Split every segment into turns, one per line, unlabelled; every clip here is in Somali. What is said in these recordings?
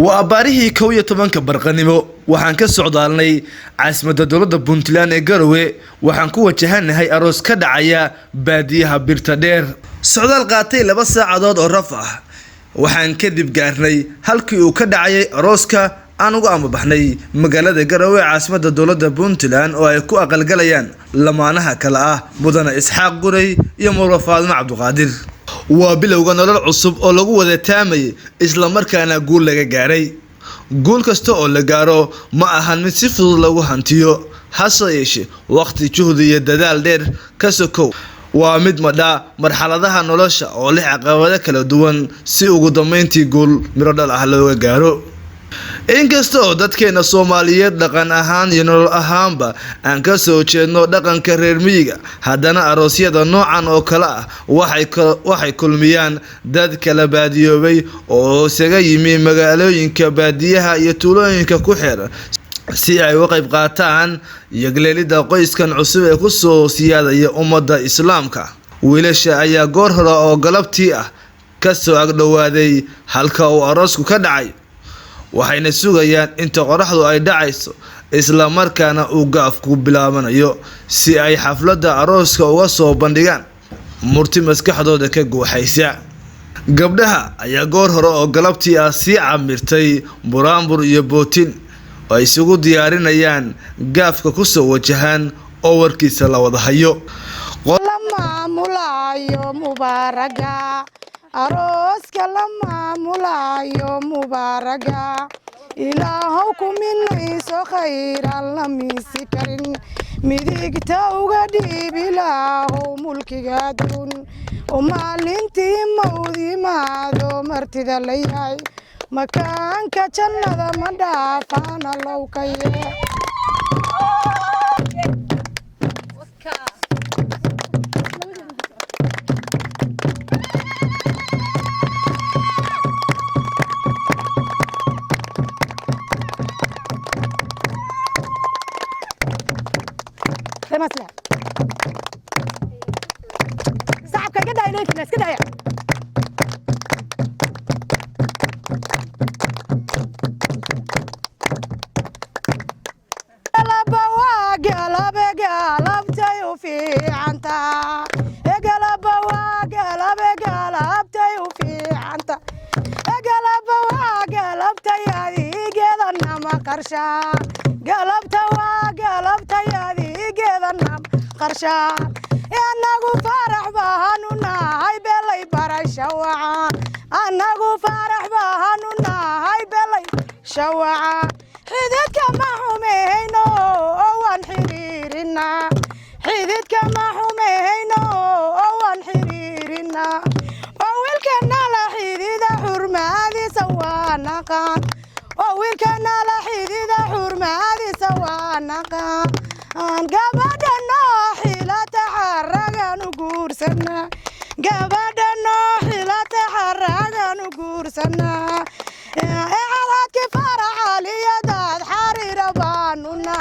وأباريه كوية طبعاً كبرقنيمو وحن كسعودالني عاصمة دولة بنتلان إجروي وحن كوة جهنم هاي أروس كدعيا باديها بيرتدير سعودال قاتي لبس عدد الرفع وحن كذب قارني هالكي وكدعيا أروسكا أنا قام بحني مقالة إجروي عاصمة دولة بنتلان ويكو أقل قليان لما أنها كلا مدن إسحاق قري يمر فاضل عبد القادر وبلوغان nolol cusub oo lagu wada taamay isla markaana guul laga gaaray guul kasta oo la gaaro ma ahan mid si fudud lagu hantiyo hase yeeshee waqti juhdi iyo dadaal dheer ka sokow waa mid madha marxaladaha nolosha oo leh caqabado kala duwan si ugu dambeyntii guul miro dhal ah looga gaaro inkasta oo dadkeena Soomaaliyeed dhaqan ahaan iyo nolol ahaanba aan ka soo jeedno dhaqanka reer miyiga haddana aroosyada noocan oo kala ah waxay kulmiyaan dad kala baadiyoobay oo isaga yimi magaalooyinka baadiyaha iyo tuulooyinka ku xeeran si ay uga qayb qaataan yagleelida qoyskan cusub ee ku soo siyaadaya ummadda islaamka wiilasha ayaa goor hore oo galabtii ah ka soo agdhawaaday halka uu aroosku ka dhacay waxayna sugayaan inta qoraxdu ay dhacayso isla markaana uu gaafku bilaabanayo si ay xafladda arooska uga soo bandhigaan murti maskaxdooda ka gooxaysa gabdhaha ayaa goor hore oo galabtii ah sii camirtay buraanbur iyo bootin oo ay isugu diyaarinayaan gaafka ku soo wajahan oo warkiisa la wada hayo
arooska la maamulayo mubaaraga ilaahow ku minayso khayran la miisi karin midigta uga dhiib ilaahow mulkiga adduun oo maalintii mawdimaado martida la yahay makaanka jannada ma dhaafana low ka yee مثلا صعب كده إليك الناس كده يا قلب تيو في عنتا قلب تيو في عنتا قلب تيادي كذا نما قرشا قلب تيادي قرشان أناقو فرح بهانونا هاي بلي برا شوعا أناقو فرح بهانونا هاي بلي شوعا حيدتك ما حمينو أوان حريرنا حيدتك ما حمينو أوان حريرنا وويلكنا لحيدة حرمادي سوانا قان وويلكنا لحيدة حرمادي سوانا قان قبضنا حيلة تحرق نقورسنا قبضنا حيلة تحرق نقورسنا عادك فرح علي داد حرير بانونا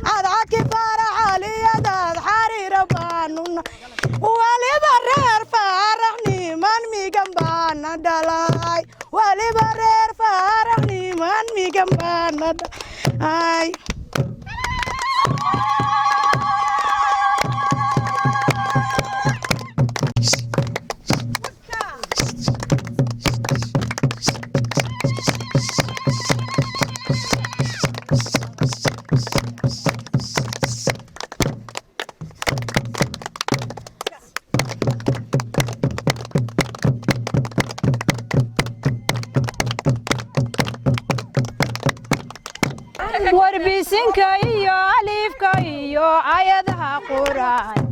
عادك فرح علي داد حرير بانونا ولي برير فرحني من مي جنبانا دلاي ولي برير فرحني من مي جنبانا دلاي
warbisinka iyo alifka iyo ayadaha quraan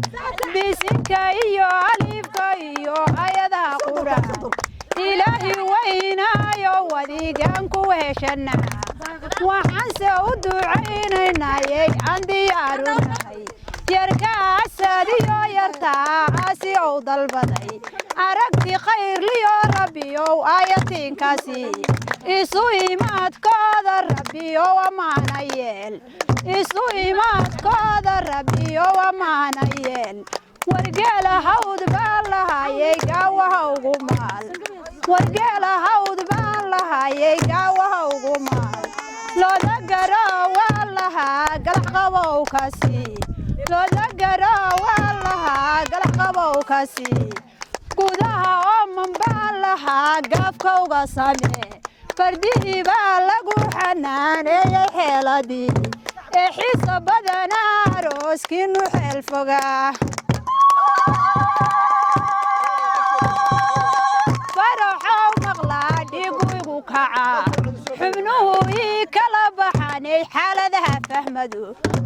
bisinka iyo alifka iyo ayadaha quraan ilaahi weynayo wadigan ku heshana waxaan soo ducaynaynay aan diyaarunahay yarkaasadiyo yartaasi oo dalbaday aragti khayr liyo rabbiyo ayatinkaasi isu imaadkooda rabbiyo amaanayeel isu imaadkooda rabbiyo amaanayeel wargeela hawd baan lahayay gaawaha ugu maal wargeela hawd baan lahayay gaawaha galaqabow kasi looda garoowa lahaa galaqabow kasi gudaha oo manbaan lahaa gaafkowga samee fardihii baa lagu xanaaneeyey xeeladii ee xiisa badanaa arooskiinu xeel fogaa faraxow maqlaa dhigu igu kacaa xubnuhu ii kala baxanay xaaladaha fahmadu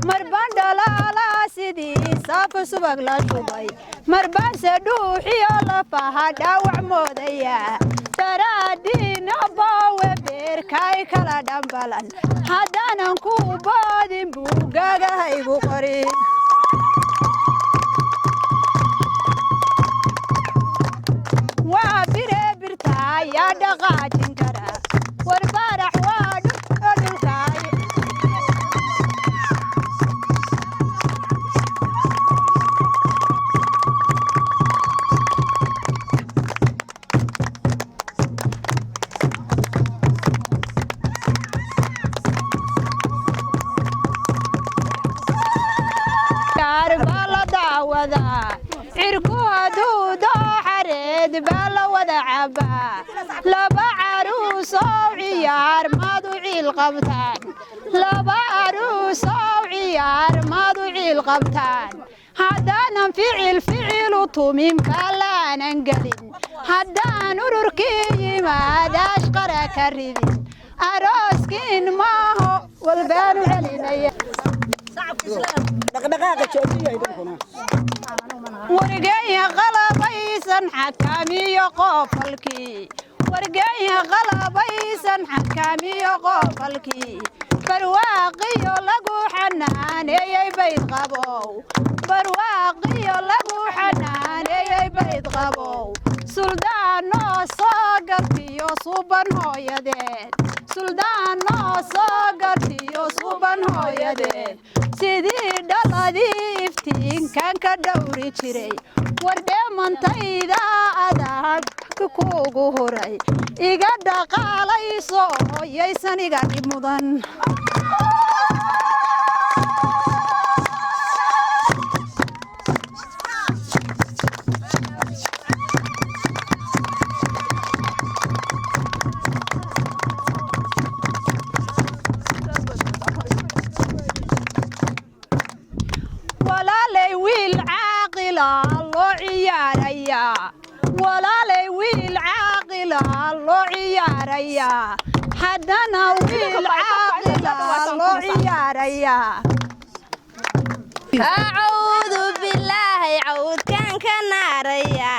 marbaan dhalaalaa sidii saafu subag la shubay marbaanse dhuuxiyo lafaha dhaawac moodaya daraadhiina boowe beerkay kala dhambalan haddaanan ku boodin buugaaga igu qorin waa biree birtaa yaa dhaqaajin kara war faarax waa dhulkaay baa la daawadaa cirku hadduu dooxareed baa la wada cabaa laba caruusow ciyaar maad u ciil qabtaan laba caruusow ciyaar maad u ciil qabtaan haddaanan ficilu tumin kaalaanan gelin haddaan ururkii yimaad ashqara ka ridin arooskiin maaho walbaanu celinaya wargeeya qalabaysan xakaamiyo qoofalkii wargeeya qalabaysan xakaamiyo qoofalkii barwaaqiyo lagu xanaaneeyey bayd qabow barwaaqiyo lagu xanaaneeyey bayd qabow suldaanoo soo gartiyo suban hooyadeed suldaanoo soo gartiyo suban hooyadeed sidii dhaladii iftiinkan ka dhowri jiray wardheemantayda adaan kuugu huray iga dhaqaalayso yaysan iga dhib mudan walaalay wiil caaqila loo ciyaarayaa walaalay wiil caaqila loo ciyaarayaa haddana wiil caaqila loo ciyaarayaa
أعوذ بالله عود كان كناريا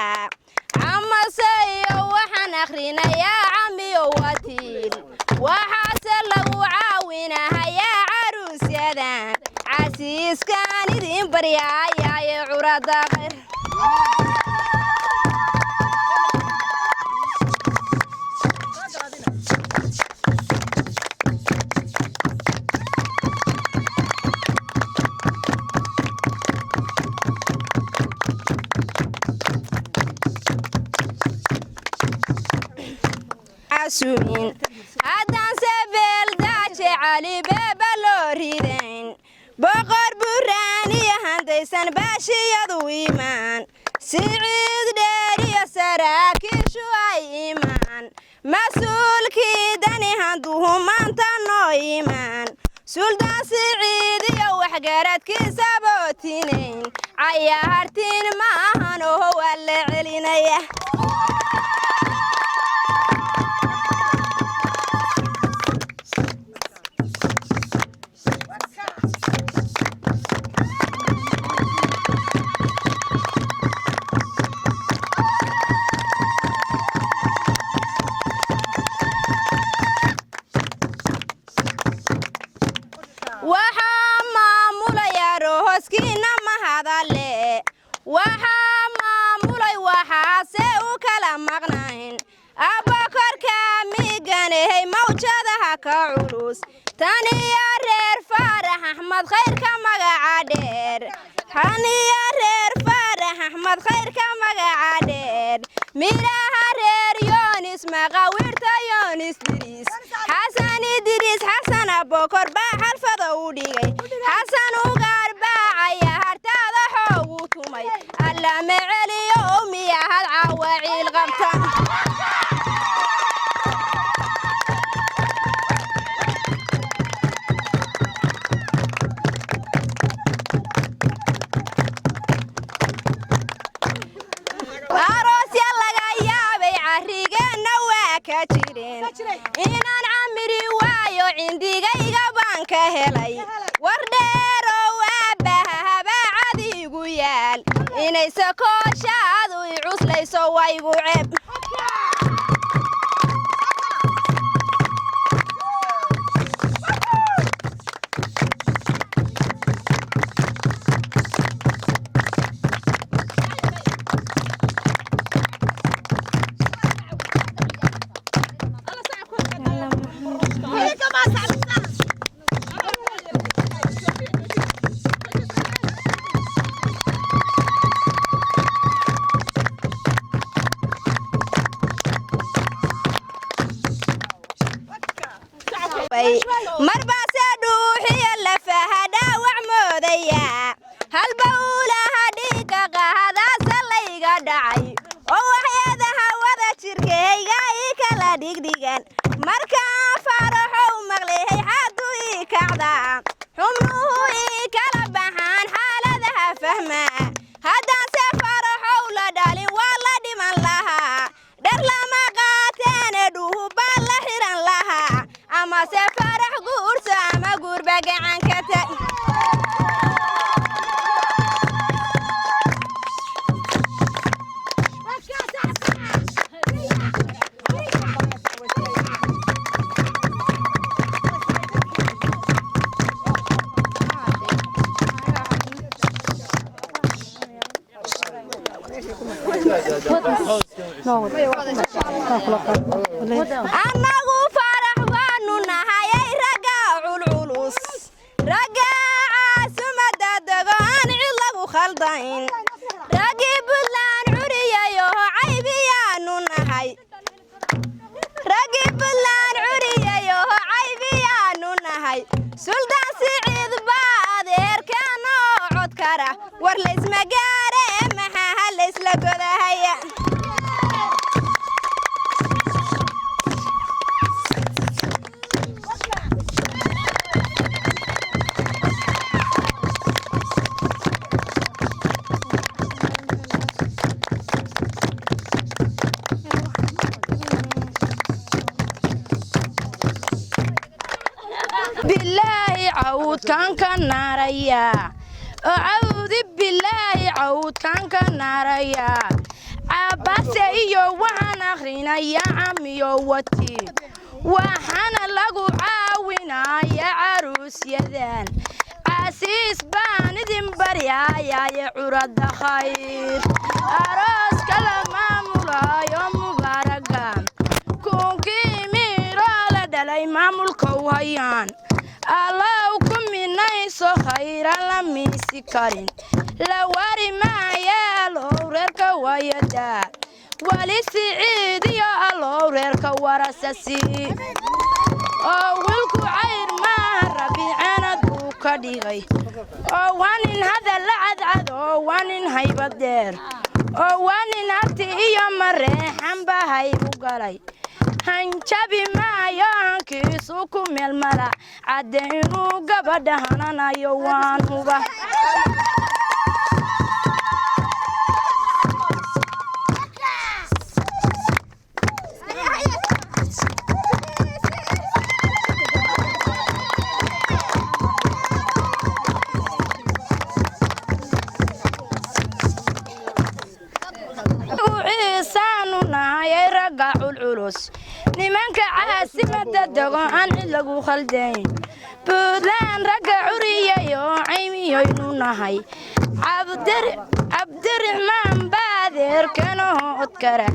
عما سيو وحن أخرنا يا عمي واتيل وحاسل وعاونا يا عروس يدان عسيس كان يدين بريا يا عراد آخر عسوين هدان سبيل داجي علي بابا لوريدين بقر براني هنديسان باشي يدو إيمان سعيد داري سراكي شوي إيمان مسؤول كيداني هندوهم انتانو إيمان سلطان سعيد يو حقارات كيسابوتينين عيارتين معهانو هو اللي علينا waxaa maamulaya rohoskiina mahadale waxaa maamulay waxaase u kala maqnayn abbakorka miiganehey mawjadaha ka culus taniya reer faarax axmed khayrka magaca dheer taniya reer faarax axmed khayrka magaca dheer midhaha reer yoonis maqawirta yoonis diris xasan idris xasan abokor baa xalfada u dhigay xasan haddaan camiri waayo cindigayga baan ka helay war dheerow aabbaha habaacadiigu yaal inayse kooshaadu i cuslayso waygu ceeb marbaase dhuuxiya lafaha dhaawac moodaya halba uulaha dhiigga qahadaasa layga dhacay oo waxyada hawada jirkayga ii kala dhigdhigan markaan faraxow maqlehay xaddu ii kacdaa xubnuhu ii kala baxaan xaaladaha fahmaa haddaanse faraxow la dhalin waa la dhiman lahaa dhar lama qaateene dhuhu baa la xiran lahaa amase farax guurso ama guurba gacanka tag annagu farax waanu nahayay ragga culculus ragga caasimadda dego aan cid lagu khaldayn raggii buntland curiyayo caybiyaanu nahay raggii buntland curiyayo caybiyaanu nahay suldaan siciid baa adeerkan oo cod kara war laysma gaare maxaa laysla godahaya بالله عود كان كناريا عود بالله عود كان كناريا عباس iyo waxaan akhrinayaa camiyo wati waxaan lagu caawinayaa caruusyadan casiis baan idin baryayaa curada khayr aroos kala maamulayo mubaaraga kunkii miro la dhalay maamulka wayaan الله كمناي سو خير لميسي كارين لا واري ما يا لورك ويدا ولي سعيد يا لورك ورسسي أولكو عير ما ربي أنا دوكا ديغي وانين هذا العد عد وانين هيبة دير وانين هاتي يا مريحان بهاي بقالي hanjabi maayo hankiisu ku meel mara cadaynu gabadha hananayo waan huba وعيسانو نهاية رقع العروس nimanka caasimadda dago aan cid lagu khaldayn buntland ragga curiyayo caymiyoynu nahay cabdiraxmaan baadeerkanoo cod kara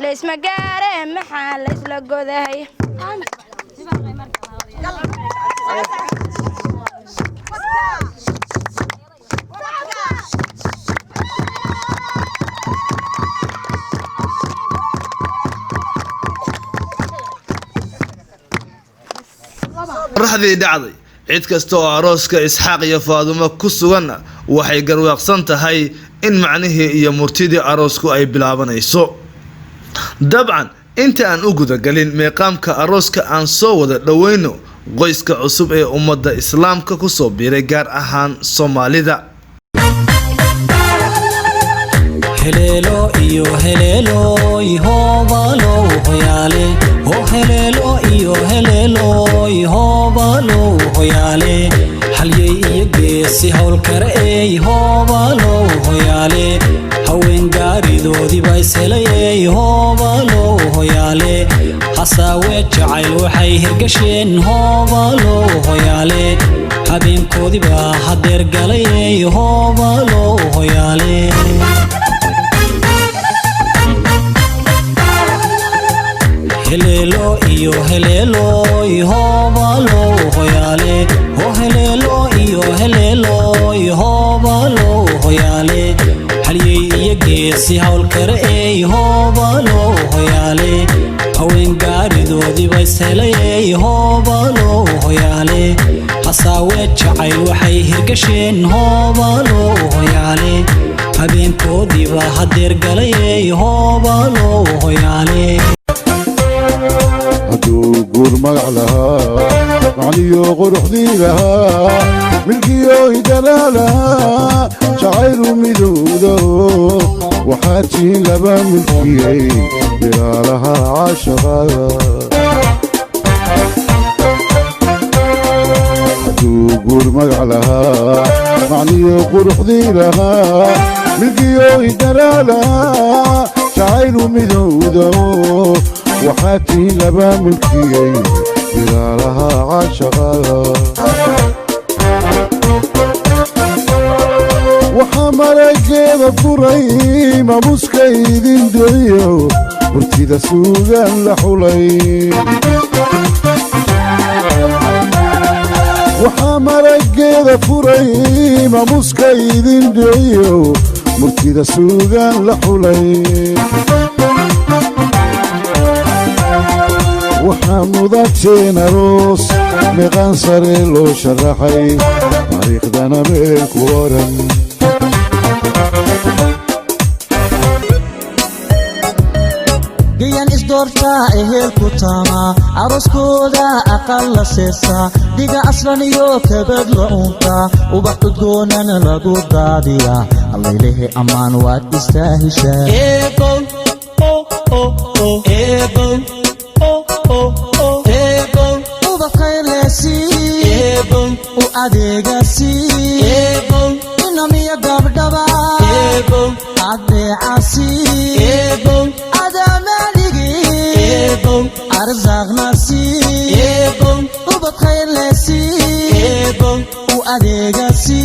laysma gaare maxaa laysla godahay
raxdii dhacday cid kasta oo arooska Isxaaq iyo Faadumo ku sugan waxay garwaaqsan tahay in macnihii iyo murtidii aroosku ay bilaabanayso dabcan inta aan u guda galin meeqaamka arooska aan soo wada dhaweyno qoyska cusub ee ummadda islaamka ku soo biiray gaar ahaan Soomaalida
helelo iyo helelo ihobalo hoyale oh helelo iyo helelo ihobalo hoyale halyey iyo geesi hawl kare ihobalo hoyale haween gaaridoodii baa ishelay ihobalo hoyale hasaawe jacayl waxay hirgasheen ihobalo hoyale habeenkoodii baa hadeer galay ihobalo hoyale helelo iyo helelo ihobalo hoyale oh helelo iyo helelo ihobalo hoyale halyey iyo geesi hawl kare ihobalo hoyale haween gaaridoodii baa ishelay ihobalo hoyale hasaawe jacayl waxay hirgasheen ihobalo hoyale habeenkoodii baa hadeer galay ihobalo hoyale
hadduu guur magac lahaa macniyo quruxdii lahaa milkiyo hidalaa lahaa jacaylu midowdo waxaa tiin laba milkiyey bilaalaha caashaqada hadduu guur magac lahaa macniyo quruxdii lahaa milkiyo hidalaa lahaa jacaylu midowdo waxaatii laba milkiyey bilaalaha caashaqada waxaa marageeda furay mamuska idin doriyo hurtida suugaan la xulay waxaa marageeda furay mamuska idin doriyo murtida suugaan la xulay waxaa mudateen aroos meeqaan sare loo sharaxay taariikhdana meel ku oran
gayan isdoortaa ehel ku taama arooskooda aqal la seesaa dhiga aslan iyo kabad la untaa ubax udgoonana lagu daadiyaa allaylehe ammaan waad istaahishaa u adeegasi inamiya gabdhaba adeecasi adaamaligi arsaaqnasi ubad khayrlesi u adeegasi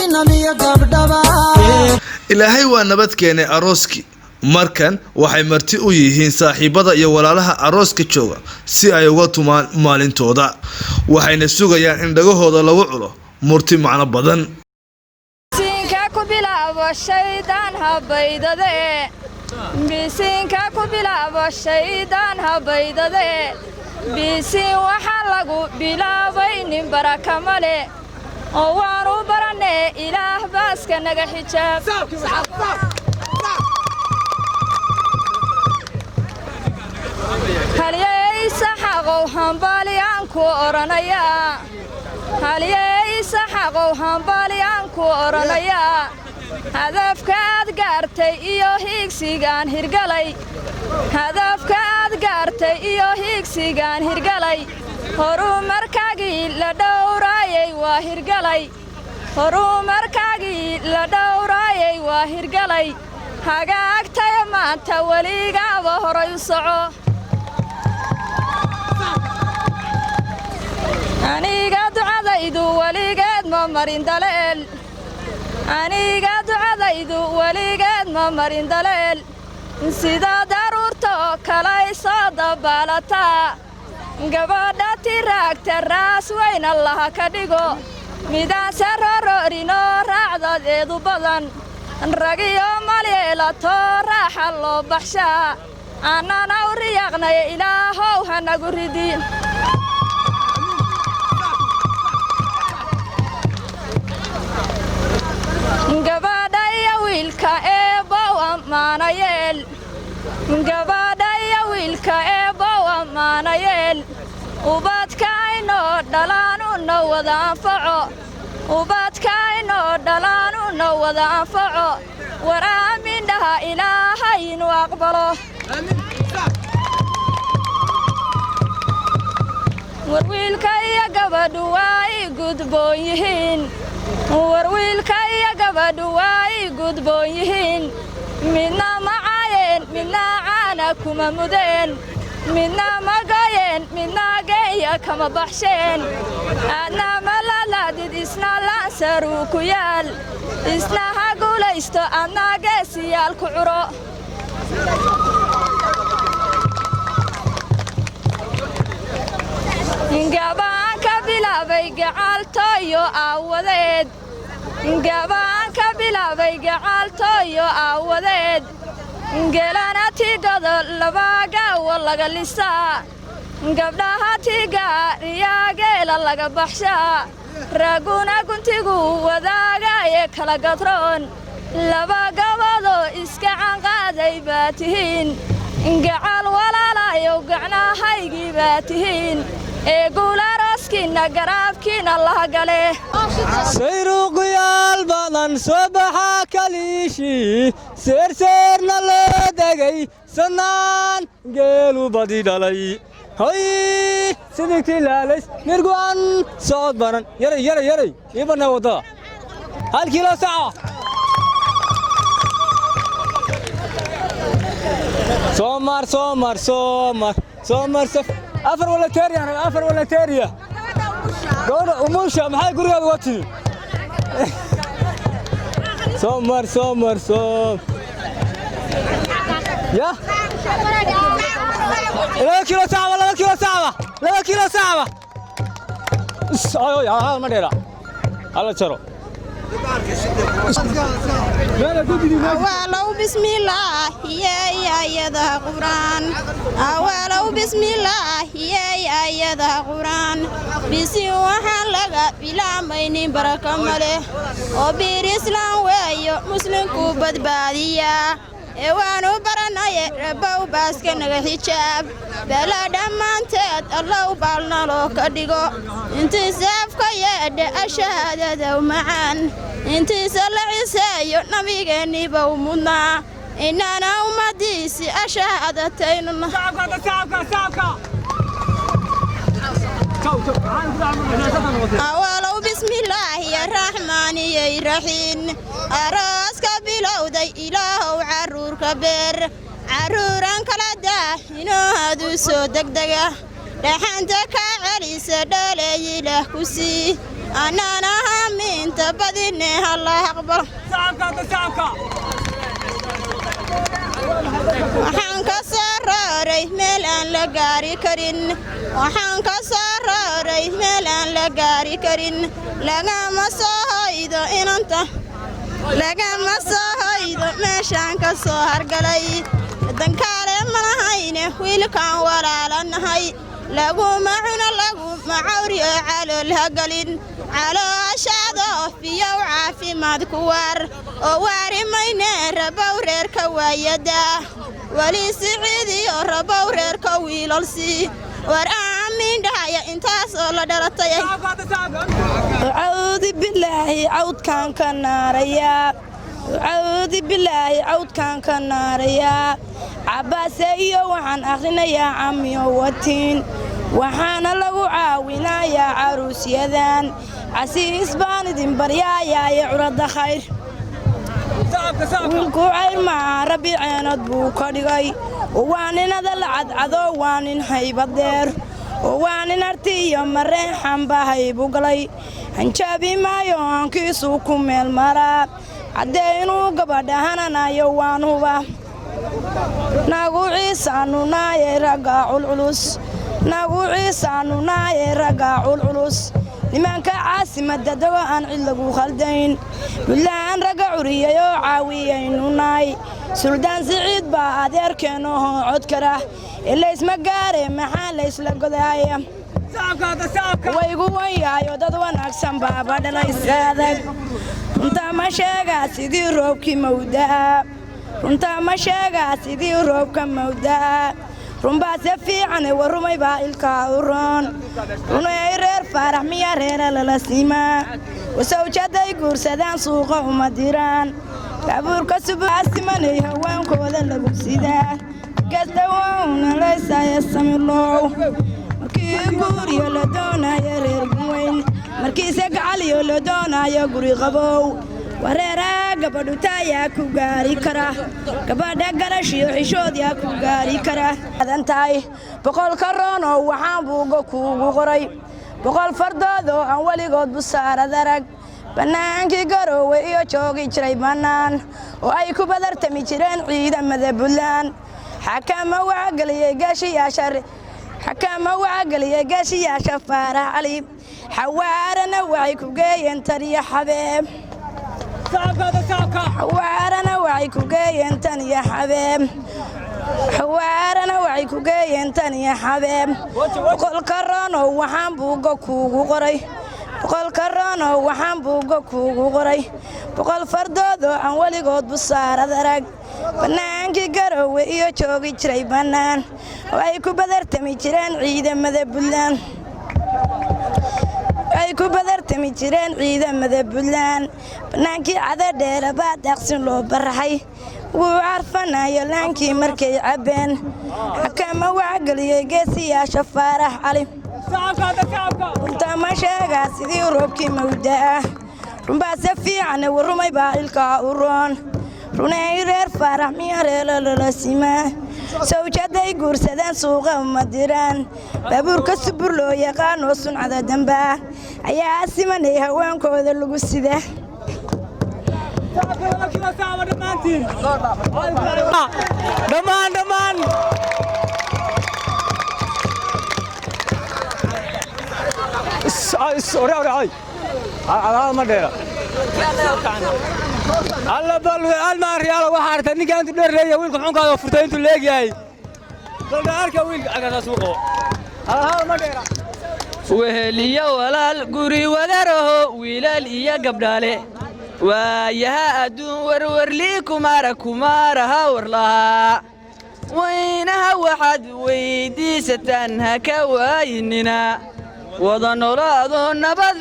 inamiya gabdhaba
ilaahay waa nabad keenay arooskii markan waxay marti u yihiin saaxiibada iyo walaalaha arooska jooga si ay uga tumaan maalintooda waxayna sugayaan in dhagahooda lagu culo murti macno badan
bisinka ku bilaabo shaydaan habaydade bisin waxaa lagu bilaabay nin baraka male oo waanu baranee ilaah baaska naga xijaab halyey saxaqow hambaliyaan ku oranayaa hadafkaad gaartay iyo hiigsigaan hirgalay horumarkaagii la dhowraayay waa hirgalay hagaagtaya maanta weligaaba horay u soco aniga ducadaydu weligeed ma marin daleel sida daruurta oo kalay soo dabaalataa gabadha tiraagta raas weyn allaha ka dhigo midaanse roroorinoo raacdadeedu badan ragiyo malyeelatoo raaxa loo baxshaa annana u riyaaqnay ilaahow hanagu ridi gabadha iyo wiilka eebbow ammaanayeel ubadkaynoo dhalaanuna wada anfaco war aamin dhaha ilaahay inuu aqbalo war wiilka iyo gabadhu waa i gudboon yihiin war wiilka iyo gabadhu waa i gudboon yihiin midna macaayeen midna caana kuma mudeen midna magayeen midna geeya kama baxsheen aadna malalaadid isna lansaruu ku yaal isna ha guulaysto adna geesiyaal ku curo gabaan ka bilaabay gacaaltooyo aawadeed gabaan ka bilaabay gacaaltooyo aawadeed gelana tigado labagaawo laga lisaa gabdhaha tigaariyaa geela laga baxshaa ragguna guntigu wadaagaaye kala gadroon laba gabadoo iska canqaaday baa tihiin gacal walaalayow gacnahaygii baa tihiin ee guularooskiinna garaabkiina laha gale
sayruuqyaal badan soo baxaa kaliishii seerseerna loo degay sannaan geelu badi dhalay hoy sidii kii laalays nirgu'an socod banan yaray ii bannaa waddada 1 kiilo saca soomar afar walateeriya gabadha umusha maxay gurigeeda uga timi soomar ya 2 kiilo sacaba ayo ma dheera hala jaro
أولو بسم الله يا يدا قرآن أولو بسم الله يا يدا قرآن بسي وحلق بلا مين بركة مله وبير إسلام ويا مسلم كوبد بادية إيوانو برنا يربو باسكن الحجاب بلا دمانتات الله بالنا لو كديغو انتي سافك يد الشهادة ومعان انتي سلعيسايو نبيغني بومنا إننا ومديسي الشهادتين أولو بسم الله الرحمن الرحيم أراسك بلودي إله وعرور كبير عرورا كلا داهنو هادو سو دقدقة لحنتك عريس دالي له كسي أنا نهامين تبديني الله أكبر waxaan ka sararay meel aan la gaari karin waxaan ka sararay meel aan la gaari karin lagama soo hoydo inanta lagama soo hoydo meeshaan ka soo hargalay dankaale malahayne wiilkaan walaalanahay laguma cuno laguma cawriyo calool hagalin calooshaada ofiyow caafimaad ku waar oo waari mayne rabow reerka waayada wali siciidiyo rabow reerka wiilalsi war aamin dhahaya intaas oo la dhalatay
أعوذ بالله عود كان كناريا أعوذ بالله عود كان كناريا عباسية وحن أخنا يا عمي وتين وحنا لو عاونا يا عروس يذان عسيس باندين بريا يا عرض خير ويلكو عير مع ربيعين أدبو كدغي ووانين هذا العد عدو وانين هيب الدير ووانين ارتي يوم الريحان بهيبو قلي هنشابي ما يوانكيسوكم المراب عدينو قبضهنا يوانو با ناغو عيسانو ناي رقاعو العلوس ناغو عيسانو ناي رقاعو العلوس nimanka caasimada dawa aan cilagu khaldayn bilaan raga curiyo caawiyaynu naay suldaan siciid baa adeerkeeno cod kara ilaa isma gaare maxaa la isla godaaya waygu wayaayo dad wanaagsan baaba dhalaysadag runta ma sheegaa sidii roobkii mawdaa runta ma sheegaa sidii roobka mawdaa runbaa si fiican warumay baa ilkaa u roon runay reer faarax miya reera lala siimaa wasawjaday guursadaan suuqa uma diraan baabuurka subaasimanay haweenkooda lagu sidaa kasta wauna laysaya samilow markii guriyo la doonayo reer weyn markiise gacaliyo la doonayo guri qabow wareera gabadhu taayaa ku gaari kara gabadha garashiyo xishood yaa ku gaari kara adantahay boqol karoono waxaan buuga kuugu qoray boqol fardood oo aan weligood busaarad arag bannaankii Garowe iyo joogi jiray bannaan oo ay ku badartami jireen ciidamada Buntland xakama wacgaliyay gaashiyaasha Faarax Cali xawaarana waxay ku geeyeen taniya xabeeb xawaarana waxay ku geeyeen taniya xabeeb boqol karoono waxaan buuga kuugu qoray boqol karoono waxaan buuga kuugu qoray boqol fardood oo aan weligood busaarad arag bannaankii Garowe iyo joogi jiray bannaan oo ay ku badartami jireen ciidamada Buntland bannaankii cadadheera baa daaqsin loo baraxay wuu carfanayo laankii markay cabbeen xakama wacgaliyay geesiyaasha Faarax Cali runta ma sheegaa sidii roobkii mawdaa runbaase fiicane warrumay baa ilkaa u roon runay reer Faarax miya reelolala simaa sawjaday guursadeen suuqa uma diraan baabuurka subur loo yaqaanoo suncada dambaa ayaa simanay haweenkooda lagu sida
dhammaan alla balwe alma riyaalo waxa arta ninka intu dheerleeya wiilka xunkaada furtay intu leeyahay balda arka wiilka agada suuqo hala ma dheera
weheliya walaal guri wadaraho wiilal iyo gabdhaale waayaha adduun warwarlii kumaaraha warlahaa waynaha waxaad weydiisataan ha ka waayinina wada noolaado nabad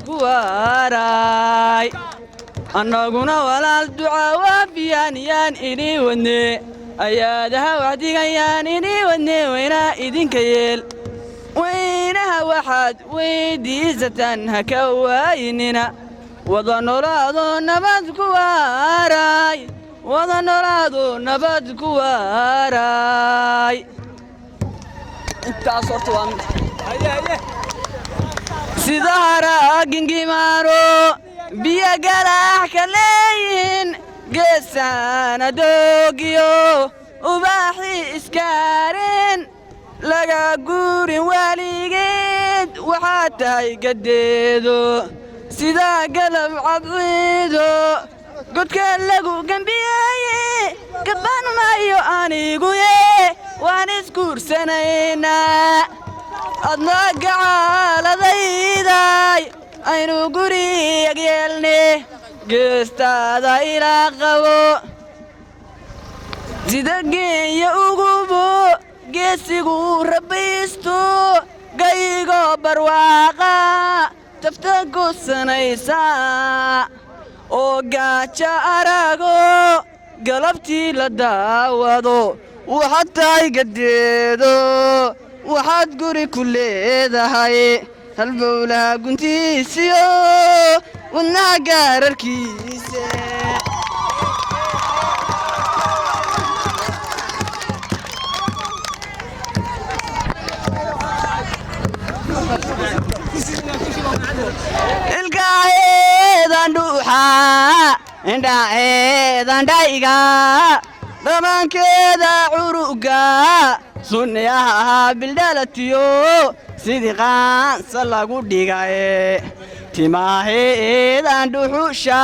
ku waaray annaguna walaal ducaa waafiyaan yaan idin wadne ayaadaha waxdigayaan idin wadne waynaa idinka yeel waynaha waxaad weydiisataan ha ka waayinina wada noolaado nabad ku waaray intaas horta waa sida haragingimaaro biyo galax ka leeyihin geesana doogiyo ubaaxii iskaareen laga guurin weligeed waxaad tahay gadeedo sida galab cadciido godka lagu gambiyeeye gaban maayo aniguye waan isguursanaynaa adna gacaaladayday aynu guriyag yeelne geestaada ilaa qabo sida geenya ugubo geesigu rabbiisto gaygo barwaaqa tafta goosanaysa oo gaaja arago galabtii la daawado waxaad tahay gadeedo waxaad guri ku leedahay halbowlaha guntiisiyo wadnaha gaararkiisa ilkaaheedan dhuuxa indhaheedan dhayga dhammaankeeda curuga sunniyaha bildhalatiyo sidii qaansa lagu dhigaye timaaheedan dhuxusha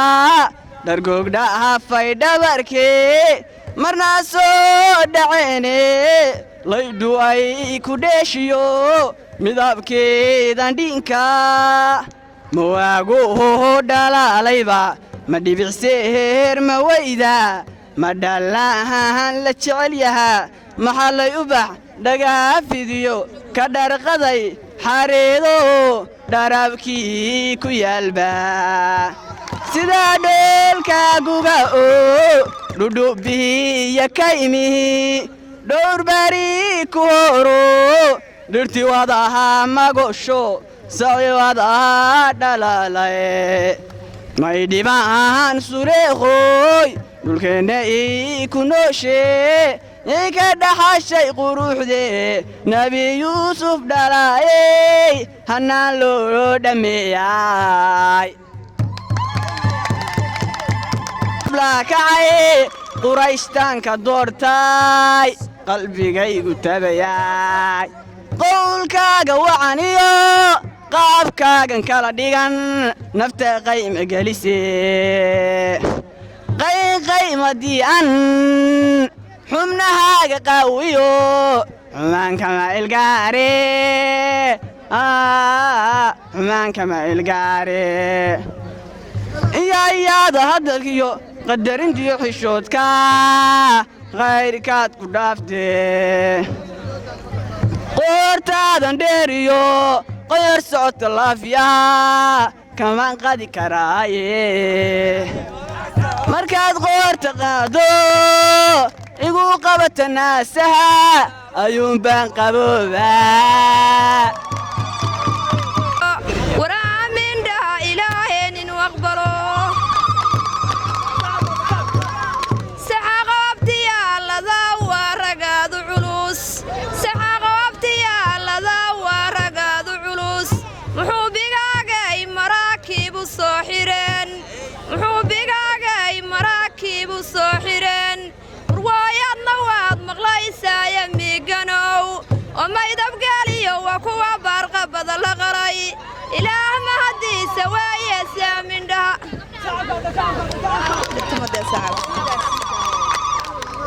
dhargogdhaha faydhabarkee marnaa soo dhaceene laydhu ay ku dheeshiyo midabkeedan dhinka mawaago dhalaalayba ma dhibicseer ma weyda ma dhallahan la jecel yahaa maxaa lay ubax dhagaa fidiyo ka dharqaday xareedo dharabkii ku yaalba sida dheelka guga oo dhudhubiya ka imihi dhowr bari ku horo dhirti wadaha magosho saci wadaha dhalalaye may dhibaan sureeqooy dhulkeenna ii ku nooshe ika dhaxashay quruxdee nebi yuusuf dhalaayey hannaan loo dhammeeyay kacay qurayshtaanka doortay qalbigaygu tabayay qowlkaaga wacaniyo qaabkaagan kala dhigan nafta qayma gelise qaymadii an xubnahaaga qaawiyo xumaankama ilgaare iyayaada hadalkiyo qadarintiyo xishoodka kayrkaad ku dhaaftee qoortaadan dheeriyo qoyar socodka laafiya kamaan qadi karaaye markaad qoorta qaado igu qabata naasaha ayuun baan qaboobaa
waraamindhaha ilaaheenin aqbalo saxaqoobtiyaalada waa ragaadu culus saxaqoobtiyaalada waa ragaadu culus muxuu bigaagay maraakiibu soo xireen muxuu bigaagay maraakiibu soo xireen urwaayaadna waad maqlaysaaye miiganow oo maydabgaaliyo waa kuwa baarqabada la qaray ilaah mahadiisa waaye saamindhaha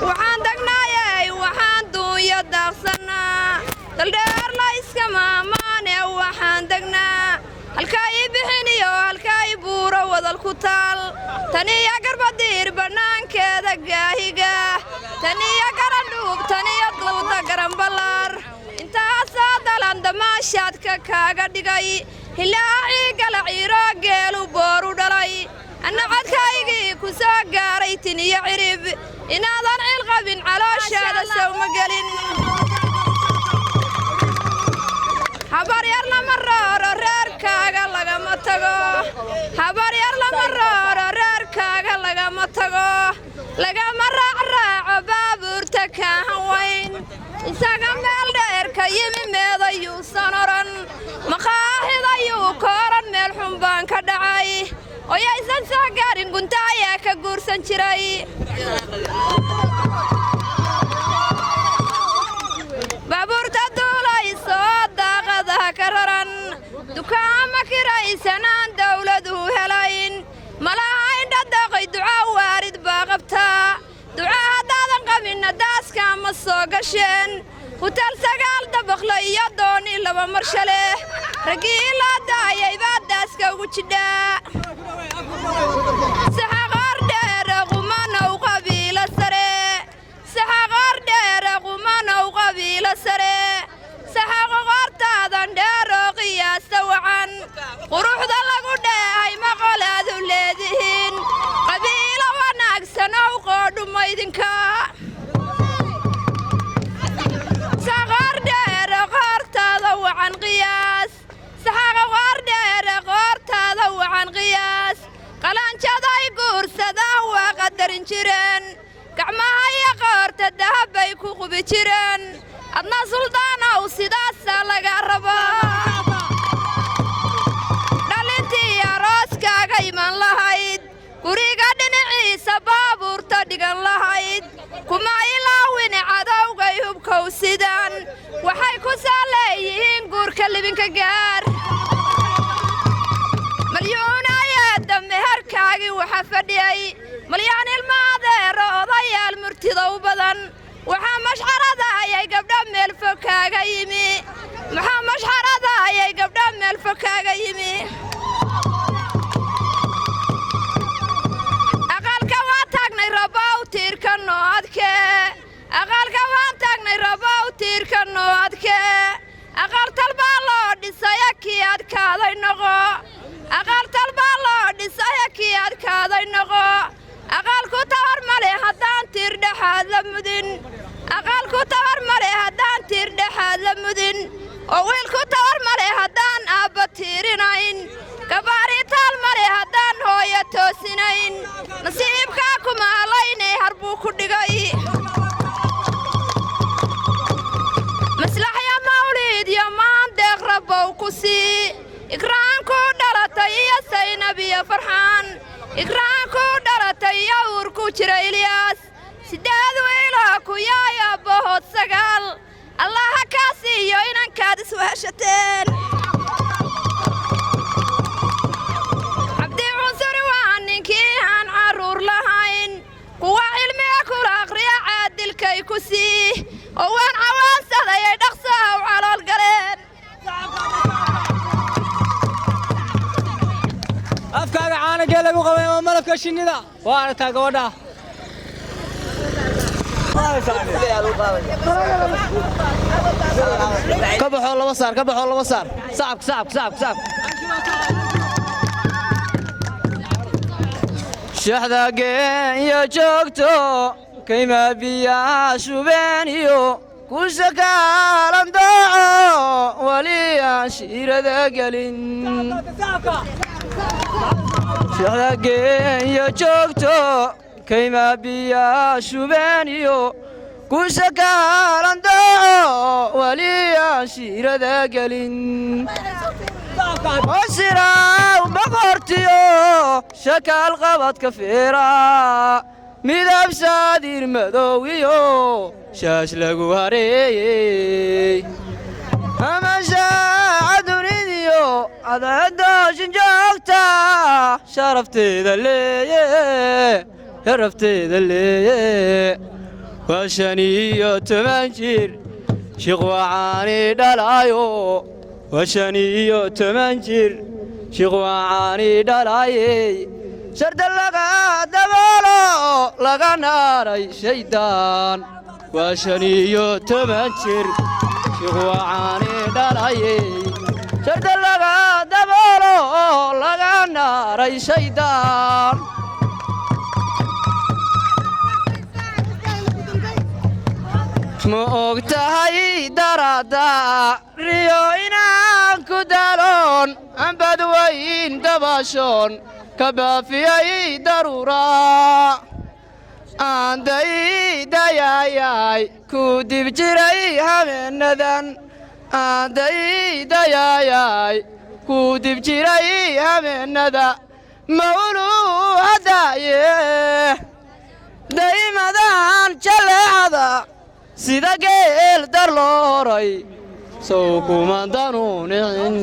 waxaan degnaayey waxaan duunya daaqsannaa daldheer la iska maamaane waxaan degnaa halkaa ii bixiniyo halkaa ii buuro wadal ku taal taniya garbadiir bannaankeeda gaahiga taniya garandhuub taniya duuda garanballaar intaasaa dalan damaashaadka kaaga dhigay hilaacii galaciiroo geelu booru dhalay anna codkaygii ku soo gaaray tiniyo cirib inaadan cilqabin calooshaada sawma gelin habaryar lama rooro reerkaaga lagama tago habaryar lama rooro reerkaaga lagama tago lagama raacraaco baabuurta kaahan wayn isaga meel dheerka yimi meedayuusan odhan maqaahidayuu ka odhan meel xun baan ka dhacay oyaysan soo gaarin gunta ayaa ka guursan jiray baabuurta duulaysoo daaqadaha ka raran dukaama kiraysanaan dawladu helayn malaha indhadaqay duca waarid baa qabtaa duca haddaadan qabinna daaskaa ma soo gasheen hutel 9 dabaqla iyo dooni 2 marsha leh raggii ilaa daayay baa daaska ugu jidhaa saxaqaar dheere qumanow qabiila sare saxaqaar dheere qumanow qabiila sare saxaqo qortaadan dheeroo qiyaasta wacan quruxda lagu dheehay maqolaadu leedihiin qabiilo wanaagsanow qoodhumaydinka saxaqaar dheere qoortaada wacan qiyaas saxaqo qoor dheere qoortaada wacan qiyaas qalanjaday guursadaan waa qadarin jireen gacmaha iyo qoorta dahabbay ku qubi jireen adna suldaanow sidaasaa laga rabaa dhalintii arooskaaga iman lahayd guriga dhinaciisa baabuurta dhigan lahayd kuma ilaawini cadowgay hubkow sidaan waxay ku soo leeyihiin guurka libinka gaar malyuunayeedda meherkaagii waxa fadhiyay malyaan ilma adeero odayaal murtidow badan waxaa mashxarada ayay gabdho meel fog kaaga yimi maxaa mashxarada ayay gabdho meel fog kaaga yimi aqalka waan taagnay rabow tiirka noo adkee aqalka waan taagnay rabow tiirka noo adkee aqal talbaa loo adkaaday noqo aqal talbaa loo dhisaya kii adkaaday noqo aqalku tabar male haddaan tiir dhexaad la mudin aqalku tabar male haddaan tiir dhexaad la mudin oo wiilku tabar male haddaan aabba tiirinayn gabaaritaal male haddaan hooya toosinayn nasiibkaa kuma halaynay harbuu ku dhigay maslaxya mawliid iyo maandeeq rabbow ku sii ikraanku dhalatay iyo saynab iyo farxaan ikraanku dhalatay iyo uurku jira ilyaas sideed wiiloo ku yaay abbahood sagaal allaha kaa siiyo inankaad isweheshateen cabdi cunsuri waa ninkii aan carruur lahayn kuwa cilmiga kula aqriya caadilkay ku sii oo waan cawaansaday ay dhaqsaha u calool galeen
afkaaga caanagee lagu qabay waa malabka shinnida waa aragtaa gabadha
ka baxoo laba saar sacabka shaxda geenya joogto kayma biyaha shubeen iyo ku shakaalan dooco wali aan shiirada gelin shaxda geenya joogto kayma biyaha shubeen iyo ku shakaalan dooco wali aan shiirada gelin وسراو بقرتيو شكال قبض كفيرا ميداب سادير مدويو شاش لقو هاري أما شاعد ريديو هذا الداشن جوكتا شرفتي ذلي شرفتي ذلي وشانيو تمنجير شغوعاني دلايو وشانيو تمنجير شغوعاني دلاي شرد لغا دبالو لغا ناري شيطان وشانيو تمنجير شغوعاني دلاي شرد لغا دبالو لغا ناري شيطان ما ogtahay darada riyo inaan ku dalon aan badwayn dabashoon ka baafiyay darura aan daydayayay ku dib jiray habeenadan aan daydayayay ku dib jiray habeenada mawlu hadaye daymadan jaleecada sida geel dar looray sow kumandanuu nicin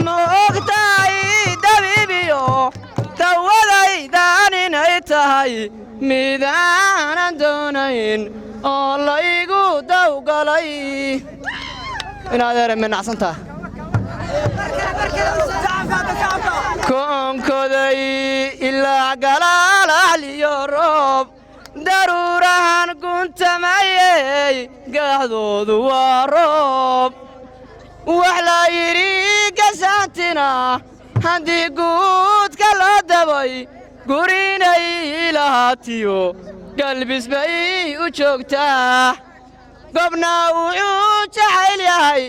ma ogtahay dabiibiyo tawadaydan inay tahay midaanan doonayn oo laygu dawgalay inaad ere minacsantaa koonkoday ilaa galaalaxliyo roob daruurahan guntamayey gaaxdoodu waa roob wax la yidhi gasaantina haddii guudka loo dabay gurinay lahaatiyo galbis bay u joogtaa gobna wuxuu jacayl yahay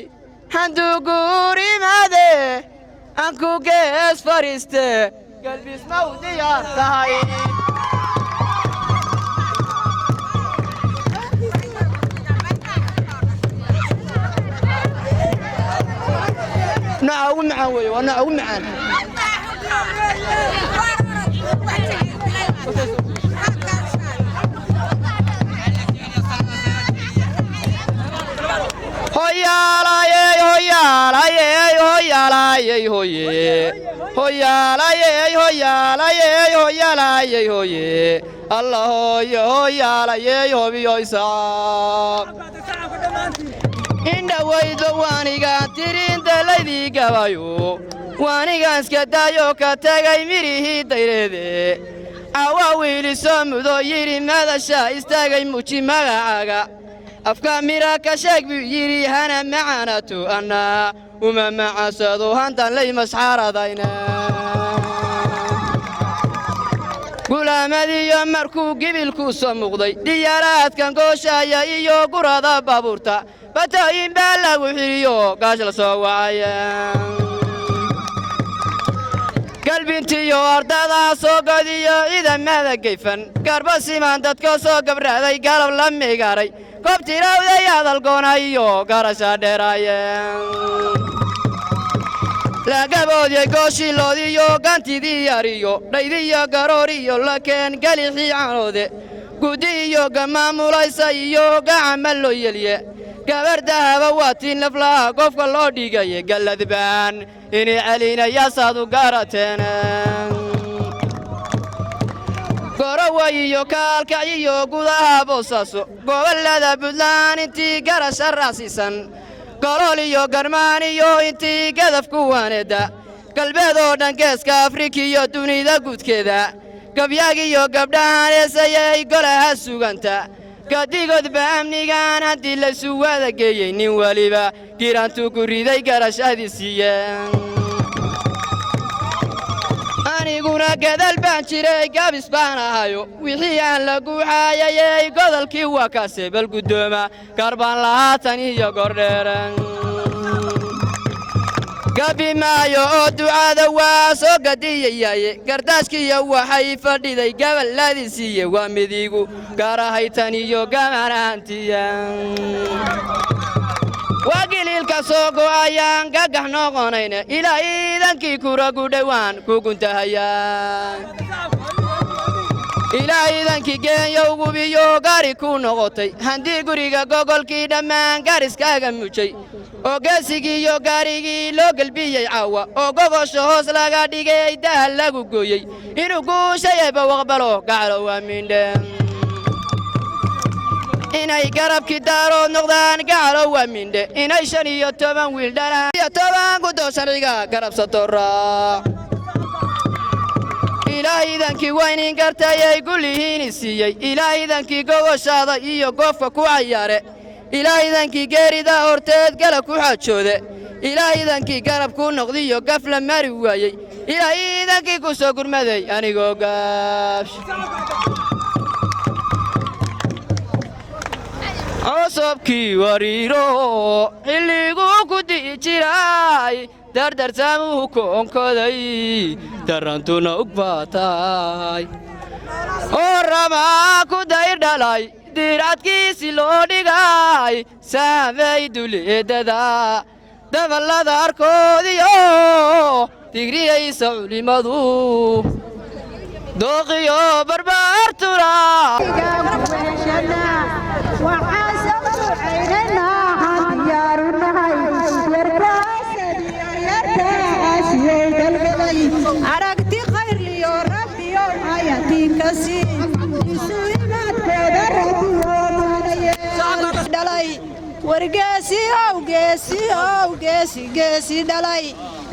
hadduu guur imaade aan ku gees fadhiiste galbis mawdiya tahay نوع معان وي ونوع معان هيا لا يا هيا لا يا هيا لا يا هيا هيا لا يا هيا لا يا هيا لا يا هيا الله يا هيا لا يا هيا يسا indha waydo waanigaan tirinta laydii gabayo waanigaan iska daayo ka tagay mirihii dayreede awaa wiili soo mudo yidhi madasha istaagay muji magacaaga afka mira ka sheeg buu yiri hana macaanatu anna uma macaasado hantan lay masxaaradayna gulaamadiyo markuu gibilku soo muuqday diyaaraadkan gooshaya iyo gurada baabuurta bataayin baa lagu xiriyo gaash la soo wacaya galbintiyo ardada soo gadiyo ciidamada geyfan garba siman dadka soo gabraaday galab la meegaaray goobtirawday hadalgoonayo garasha dheeraaye lagaboodye gooshiloodiyo gantidii yariyo dhaydiyo garooriyo lakeen galixii canoode guddi iyo gamaamulaysa iyo gacama loo yeliye gabar dahaba waatiin laflaha qofka loo dhigaye galladbaan inay celinayaasaad u garateen goraway iyo kaalkac iyo gudaha boosaaso gobollada buntland intii garasha raacsiisan golol iyo garmaan iyo intii gadaf ku waaneedda galbeed oo dhan geeska afrika iyo dunida guudkeeda gabyaag iyo gabdhahan heesayay golaha suganta gadigoodba amnigan haddii laysu wada geeyey nin weliba giraantuu ku riday garashadii siiyeen aniguna gadal baan jiray gaabis baan ahayo wixii aan la guuxaayayey godolkii waa kaase bal guddooma garbaan lahaatan iyo gordheeran gabi maayo oo ducada waa soo gadiyayaaye gardaashkiiyo waxay fadhiday gaballadii siiye waa midigu gaarahaytan iyo gamanahantiyan waa giliilka soo go'ayaan gagax noqonayne ilaa iidankii kuragu dhowaan ku guntahayaan ilaa iidankii geenyow gubiyo gaari ku noqotay haddii guriga gogolkii dhammaan gariskaaga mujay oo geesigii iyo gaarigii loo gelbiyey caawa oo gogosha hoos laga dhigay dahal lagu gooyey inuu guushayayba waqbalo gacalo waa mindhe inay garabkii daarood noqdaan gacalo waa mindhe inay 15 wiil dhalaan iyo 10 gudo sharciga garabsato raac ilaahidankii waynin gartayay gullihiini siiyey ilaahidankii gogoshaada iyo goofka ku cayaare ilaahidankii geerida horteed gala ku xajoode ilaahidankii garab ku noqdiyo gaf la mari waayey ilaahidankii ku soo gurmaday anigoo gaabsh cusubkii wariiro xilliguu ku di'i jiray dardarsaamuu koonkoday darantuna ug baatay oo ramaa ku dayr dhalay diradkiisi loo dhigay saamay duleedada daballada arkoodiyo digriyaysa culimadu dooqiyo barbaartura
aragti khayrliyo rabbiyo ayatiinkasi isuimaadkooda rabbiyoodhalay wargeesiyow geesi dhalay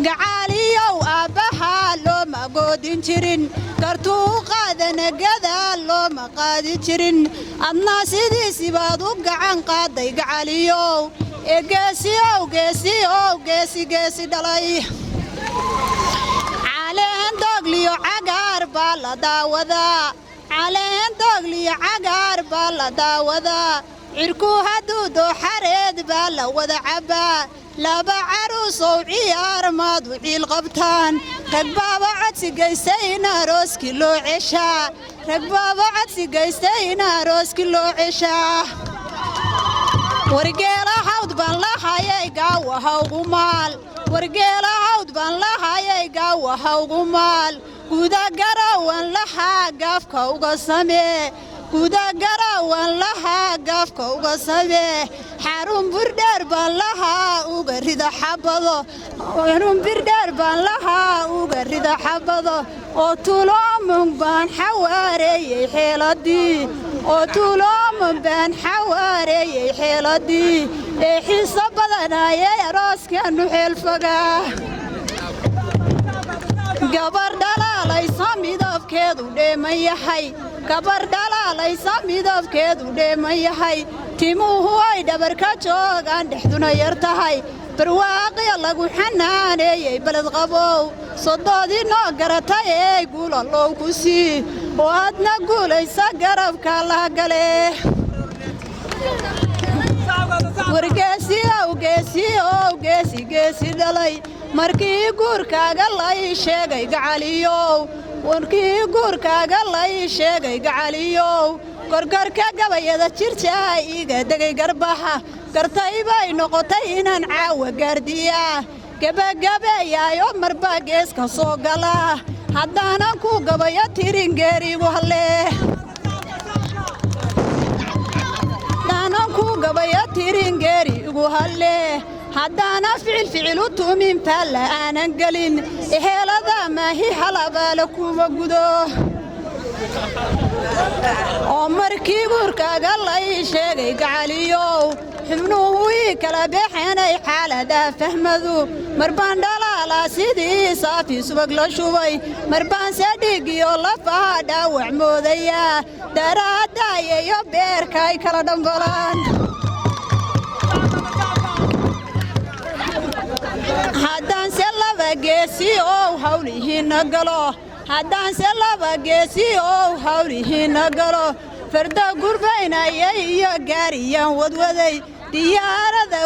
gacaaliyow aabbahaa looma goodin jirin kartuu u qaadana gadaal looma qaadi jirin adna sidiisi baad u gacan qaaday gacaliyow ee geesiyow geesi dhalay caleen dogliyo cagaar baa la daawadaa caleen dogliyo cagaar baa la daawadaa cirku hadduu dooxareed baa la wada cabbaa laba caruusow ciyaar maadu ciil qabtaan rag baaba codsi gaystay in arooskii loo ceshaa rag baaba codsi gaystay in arooskii loo ceshaa wargeela hawd baan la hayay gaawa hawgu maal wargeela hawd baan la hayay gaawa hawgu maal guda garawan lahaa gaafka uga samee guda garawan lahaa gaafka uga samee xarun birdheer baan lahaa uga rida xabado xarun birdheer baan lahaa uga rida xabado oo tuloomun baan xawaareeyey xeeladii oo tuloomun baan xawaareeyey xeeladii ee xiiso badanayay arooskeenu xeelfogaa gabar dhalaalaysa midabkeedu dheeman yahay gabar dhalaalaysa midabkeedu dheeman yahay timuhu ay dhabarka joogaan dhexduna yar tahay barwaaqiya lagu xanaaneeyey baled qabow sodoodii noo garatay ee guulallow ku sii oo adna guulaysa garabka la gale wargeesi dhalay markii guurkaaga lay sheegay gacaliyow warkii guurkaaga lay sheegay gacaliyow gorgorka gabayada jirjaa iga degay garbaxa gartay bay noqotay inaan caawa gaardiyaa gabagabeeyaayo marba geeska soo gala haddaanan ku gabayo tirin geerigu halle haddaana ficil u tuumin faalla aanan gelin ehelada maahi halabaala kuma gudo oo markii guurkaaga lay sheegay gacaliyow xubnuhu ii kala baxeenay xaalada fahmadu marbaan dhalaalaa sidii saafi subag la shubay marbaanse dhigiyo lafaha dhaawac moodayaa daraadaayayo beerka ay kala dhambalaan haddaanse laba geesi oo hawlihiinna galo farda gurbaynayay iyo gaariyaan wadwaday diyaarada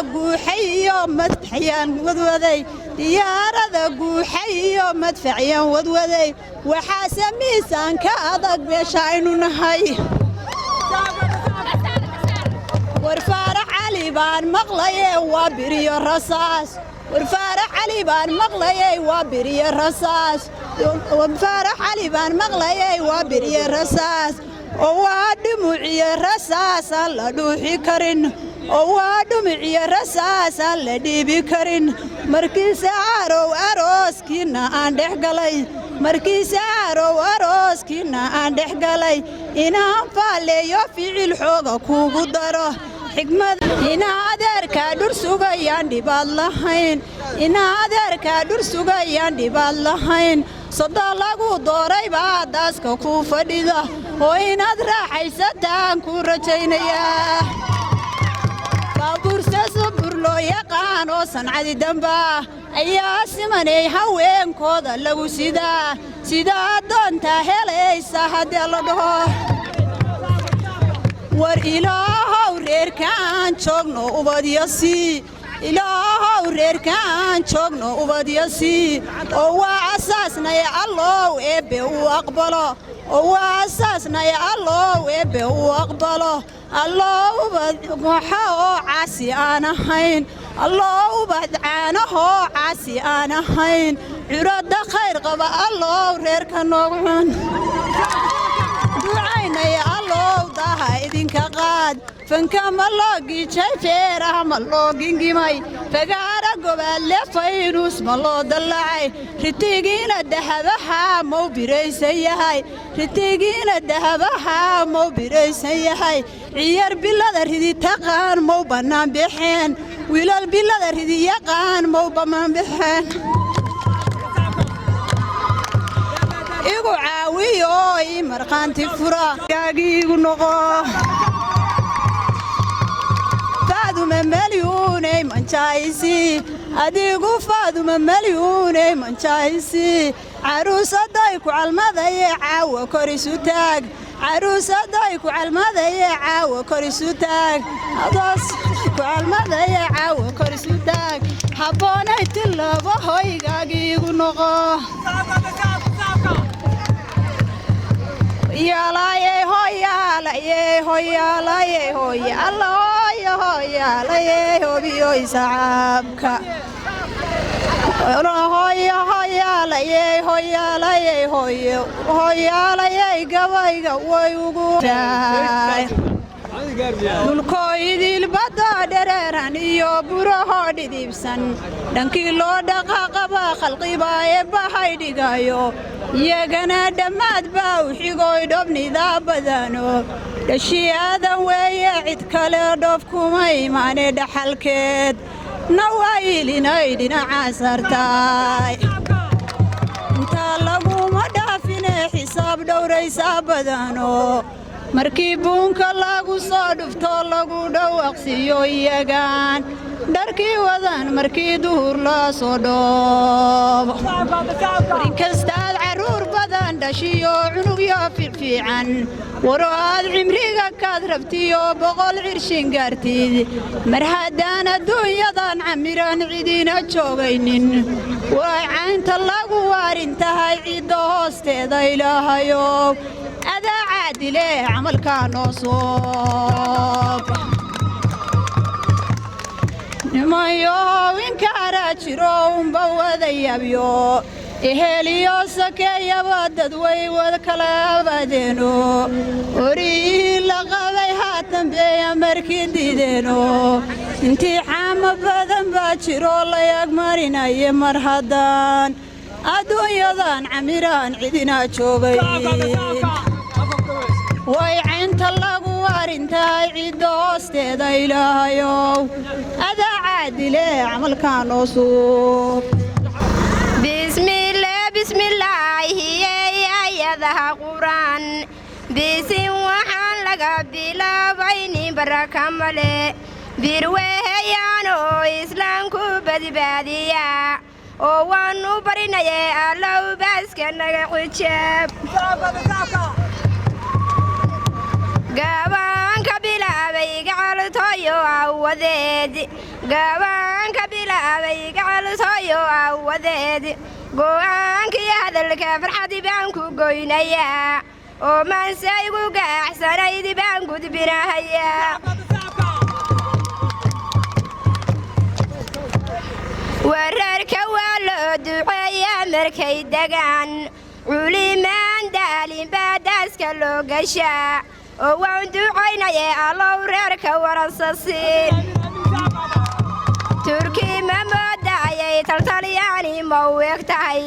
guuxay iyo madfacyaan wadwaday waxaase miisaanka adag meesha aynu nahay warfaarax cali baan maqlayee waa biriyo rasaas warfaarax cali baan maqlayey waa biriyo rasaas oo waa dhumuciyo rasaasaan la dhuuxi karin oo waa dhumuciyo rasaasaan la dhiibi karin markiise caarow arooskiinna aan dhex galay inaan faalleeyo ficil xooga kuugu daro inaa adeerkaa dhur sugayaan dhibaad lahayn sodo lagu dooray baa daaska kuu fadhida oo inaad raaxaysataan kuu rajaynayaa baabuurse subur loo yaqaan oo sancadi damba ayaa simanay haweenkooda lagu sidaa doontaa helaysa haddee la dhaho war ilaahow reerkaan joogno ubadyasii oo waa asaasnaya allow eebbe uu aqbalo alloo ubad waxa oo caasi aan ahayn alloo ubad caanahoo caasi aan ahayn curadda khayr qaba allow reerka noogu cun ducaynaya allow daha idinka qaad fanka ma loo giijay feeraha ma loo gingimay fagaara gobaadle faynus ma loo dallacay ritigiina dahabaha mau biraysan yahay ciyar bilada ridi taqaan mau bannaan baxeen wiilal bilada ridi yaqaan mau bannaan baxeen igu caawiyo ii marqaanti fura gaagiigu noqo faaduma malyuuney manjaaysi adigu faaduma malyuuney manjaaysi caruusaday ku calmadaye caawa korisu taag habboonay tilaabo hoygaagiigu noqo gabayga way ugu dhulkooyidilbada dhereeran iyo burahoo dhidibsan dhankii loo dhaqaaqaba khalqibaa ee bahay dhigayo iyagana dhammaad baa u xigoy dhobnidaa badano dhashii aadan weeye cid kale dhoof kuma imaane dhaxalkeed nawaayilinay dhinacaa sartaay intaa laguma dhaafine xisaab dhowraysaa badano markii buunka lagu soo dhufto lagu dhawaqsiiyo iyagaan dharkii wadan markii duhur la soo dhoobo inkastaaad carruur badan dhashiyo cunugyo fiican waro aad cimriga kaad rabtiyo 100 cirshin gaartid mar haddaan adduunyadan camiran cidina joogaynin waa caynta lagu waarin tahay cidda hoosteeda ilaahayow adaa caadile camalkaa noo soob nimayow inkaaraa jiro unba wadayabyo eheliyo sakeeyaba dadway wad kala abadeeno orii la qabay haatan beeya markii diideeno imtixaamo badan baa jiro la yagmarinaye mar haddaan adduunyadan camiraan cidina joogay way caynta lagu waarintahay cidda hoosteeda ilaahayow adaa caadile camalkaa noo suub
bismillaahi quraan bisin waxaan laga bilaabaynin baraka male birweeyaanoo islaamku badbaadiya oo waannu barinaye allow baaska naga xijaab gabaanka bilaabay gacaltoyo awadeed gabaanka bilaabay gacaltoyo awadeed go'aankii hadalka farxadii baan ku goynayaa oo maansaygu gaaxsanayd baan gudbinahayaa wararka waa loo duceeyaa markay degaan culimaan daalin baa daaska loo gashaa oo waan ducaynaye allow reerka waransasiin turkii ma moodayay taltalyaani ma u eg tahay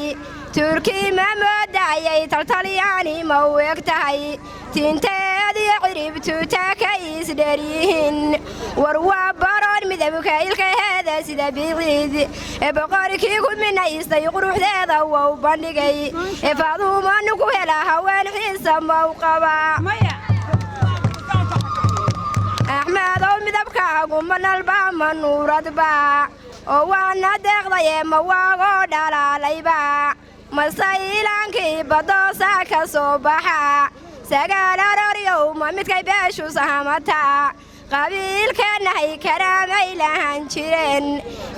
turkii ma moodayay taltalyaani ma u eg tahay tinteedii ciribtuutaa ka isdheryihiin war waa baroon midabka ilkaheeda sida biciid ee boqorkii ku minaystay quruxdeeda waa u bandhigay ee faaduumanu ku hela haween xiisa ma u qabaa axmeedow midabkaagu manalba ma nuuradba oo waana deeqdaye ma waagoo dhalaalayba mase ilaankii badoosaa ka soo baxa sagaal aroryow ma midkay beeshu sahamata qabiilkeennahay karaamay lahan jireen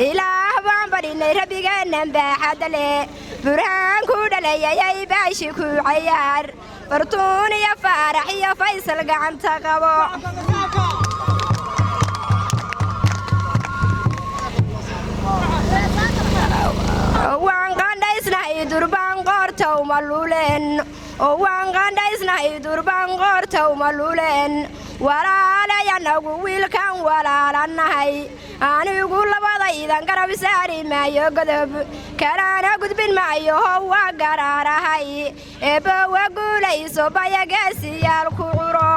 ilaah baan badhinay rabbigeennan baaxadda leh burhaan ku dhalayayay baashi ku cayaar fartuun iyo faarax iyo faysal gacanta qabo waan qandhaysnahay durbaan qoortow maluuleen oo waan qandhaysnahay durbaan qoortow maluuleen walaalayanagu wiilkan walaalannahay anigu labadaydan garab saari maayo godob kalaana gudbin maayo how waa garaarahay eebbawa guulayso bayageesiyaal ku curo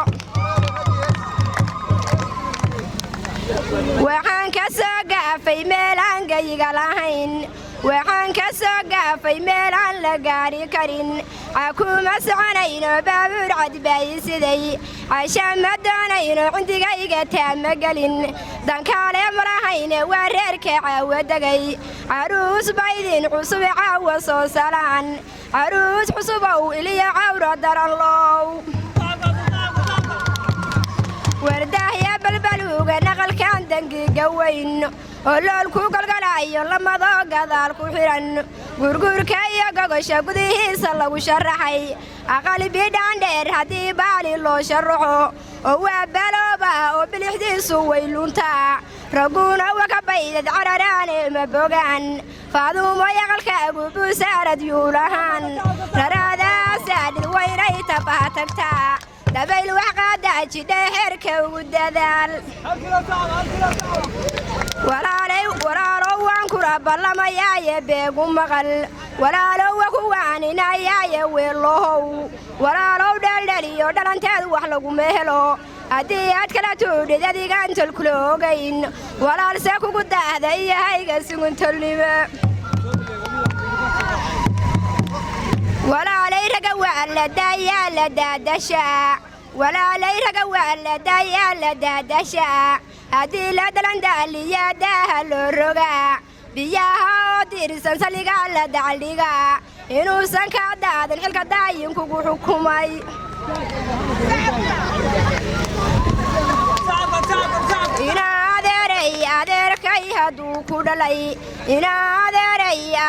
waxaan ka soo gaafay meelaan gayiga lahayn waxaan ka soo gaafay meelaan la gaari karin akuma soconayno baabuur cadbaayi siday casha ma doonayno cindigayga taama gelin dankaale ma lahayne waa reerka caawa degay caruus baydin cusub caawa soo salaan caruus cusubow iliyo cawro daran loow wardahya balbaluuga naqalkan dangiga weyn oo lool ku galgalayo lamadoo gadaal ku xihan gurgurka iyo gogosha gudihiisa lagu sharaxay aqal bidhaan dheer haddii baali loo sharaxo oo waa balooba oo bilixdiisu way luntaa ragguna waka baydad cararaane ma bogaan faaduumoy aqalkaagu buusaarad yuulahaan raraadaasaa dhilwaynay tabaha tagtaa dabayl wax qaadaa jidha xeerka ugu dadaal walaalow waan kula ballamayaaye beegu maqal walaalow wa ku waaninayaaye weelohow walaalow dheeldheliyo dhalanteed wax laguma helo haddii aad kala tuudhid adigaan tolkula ogayn walaalse kugu daahda iyo hayga suguntolnimo walaalay raga waa la daayaa la daadashaa walaalay raga waa la daayaa la daadashaa haddii la dalandaliya daaha loo rogaa biyaha oo diirsan saligaa la dacaldhigaa inuusan ka daadin xilka daayinkugu xukumay adeerkay hadduu ku dhalay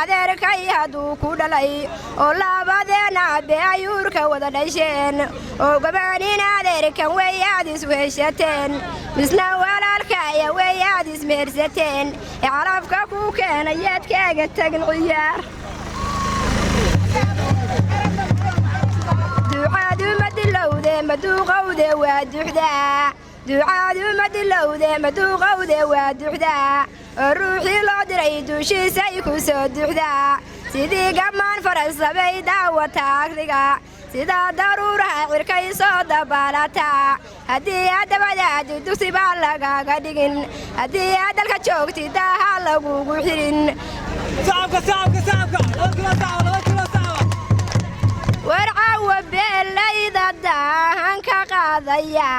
adeerkay hadduu ku dhalay oo labadeena abbe ayuurka wada dhasheen oo gabaanin adeerkan weeyaad isweheshateen misna walaalkaya weeyaad ismehersateen ee calafka ku keenayaad kaaga tagin ciyaar ducaadu madilowde maduuqowde waa duxdaa ducaadu madilowde maduuqowde waa duxdaa oo ruuxii loo diray dushiisay ku soo duxdaa sidii gammaan faransabay daawata agriga sidaa daruuraha cirkay soo dabaalataa haddii aad dabadaadu dugsi baa lagaaga dhigin haddii aad dalka joogtid daaha lagugu xirin warcawa beelayda daahan ka qaadaya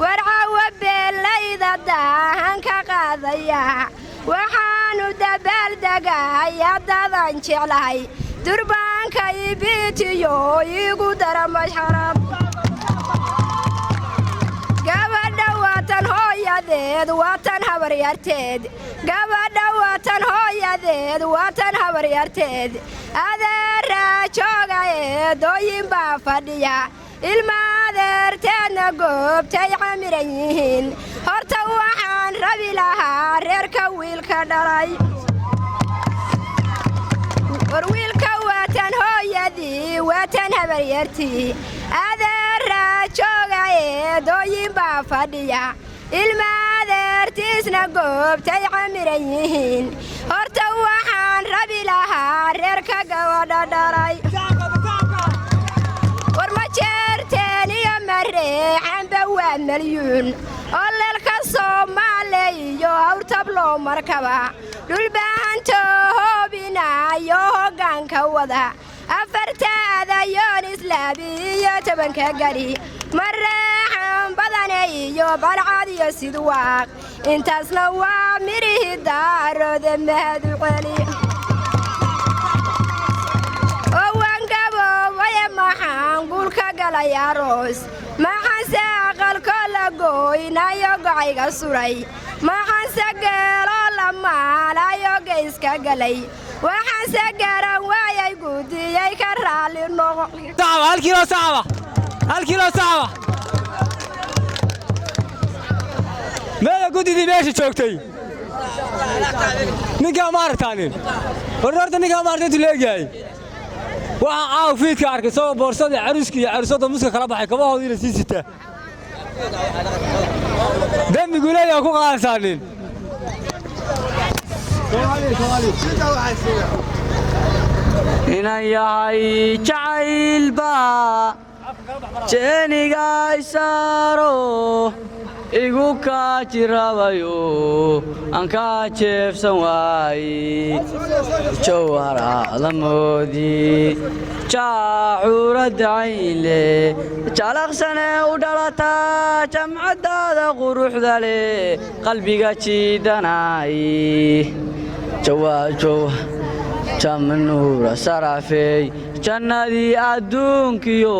warcawa beelayda daahan ka qaadaya waxaanu dabaaldegaaya dadan jeclahay durbaanka ibitiyo igu dara mashxarab gabadha waatan hooyadeed waatan habaryarteed gabadha waatan hooyadeed waatan habaryarteed adeeraa jooga eedooyin baa fadhiya ilma adeerteedna goobtay camiran yihiin horta waxaan rabi lahaa reerka wiilka dhalay war wiilka waatan hooyadii waatan habaryartii adeeraa jooga eedooyin baa fadhiya ilma adeertiisna goobtay camiran yihiin horta waxaan rabi lahaa reerka gabadha dhalay war ma jeerteen iyo mareexanba waa malyuun oo leelka soomaale iyo awrtabloo markaba dhulbahanto hoobinayo hoggaanka wada afartaada yoon islaabi iyo tobanka gari mareexan badane iyo balcad iyo sidwaaq intaasna waa midhihii daaroode mahadu celi oo waan gaboobaya maxaan guulka galay aroos maxaanse aqalko la gooynayo gocayga suray maxaanse geeloo la maalayo geyska galay waxaanse garan waayay guudiyey ka raalli noqo
hal kiilo sacaba meeda guddidii meesha joogtay ninkaa ma aragtaanin war horta ninkaa ma aragta intuu leegyahay waxaan caaw fiidka arkay isagoo boorsadii caruuska iyo caruusada muska kala baxay kabahoodiina sii sitaa dembigu leeyaha ku qaadansaanin
inan yahay jacaylba jeeniga isaaro igu kaajirabayo aan kaa jeefsan waaye jawharaada moodii jaacuurada caynle jalaqsane u dhalataa jamcadaada quruxda leh qalbiga jiidanaay jamnuura sarafey jannadii adduunkiyo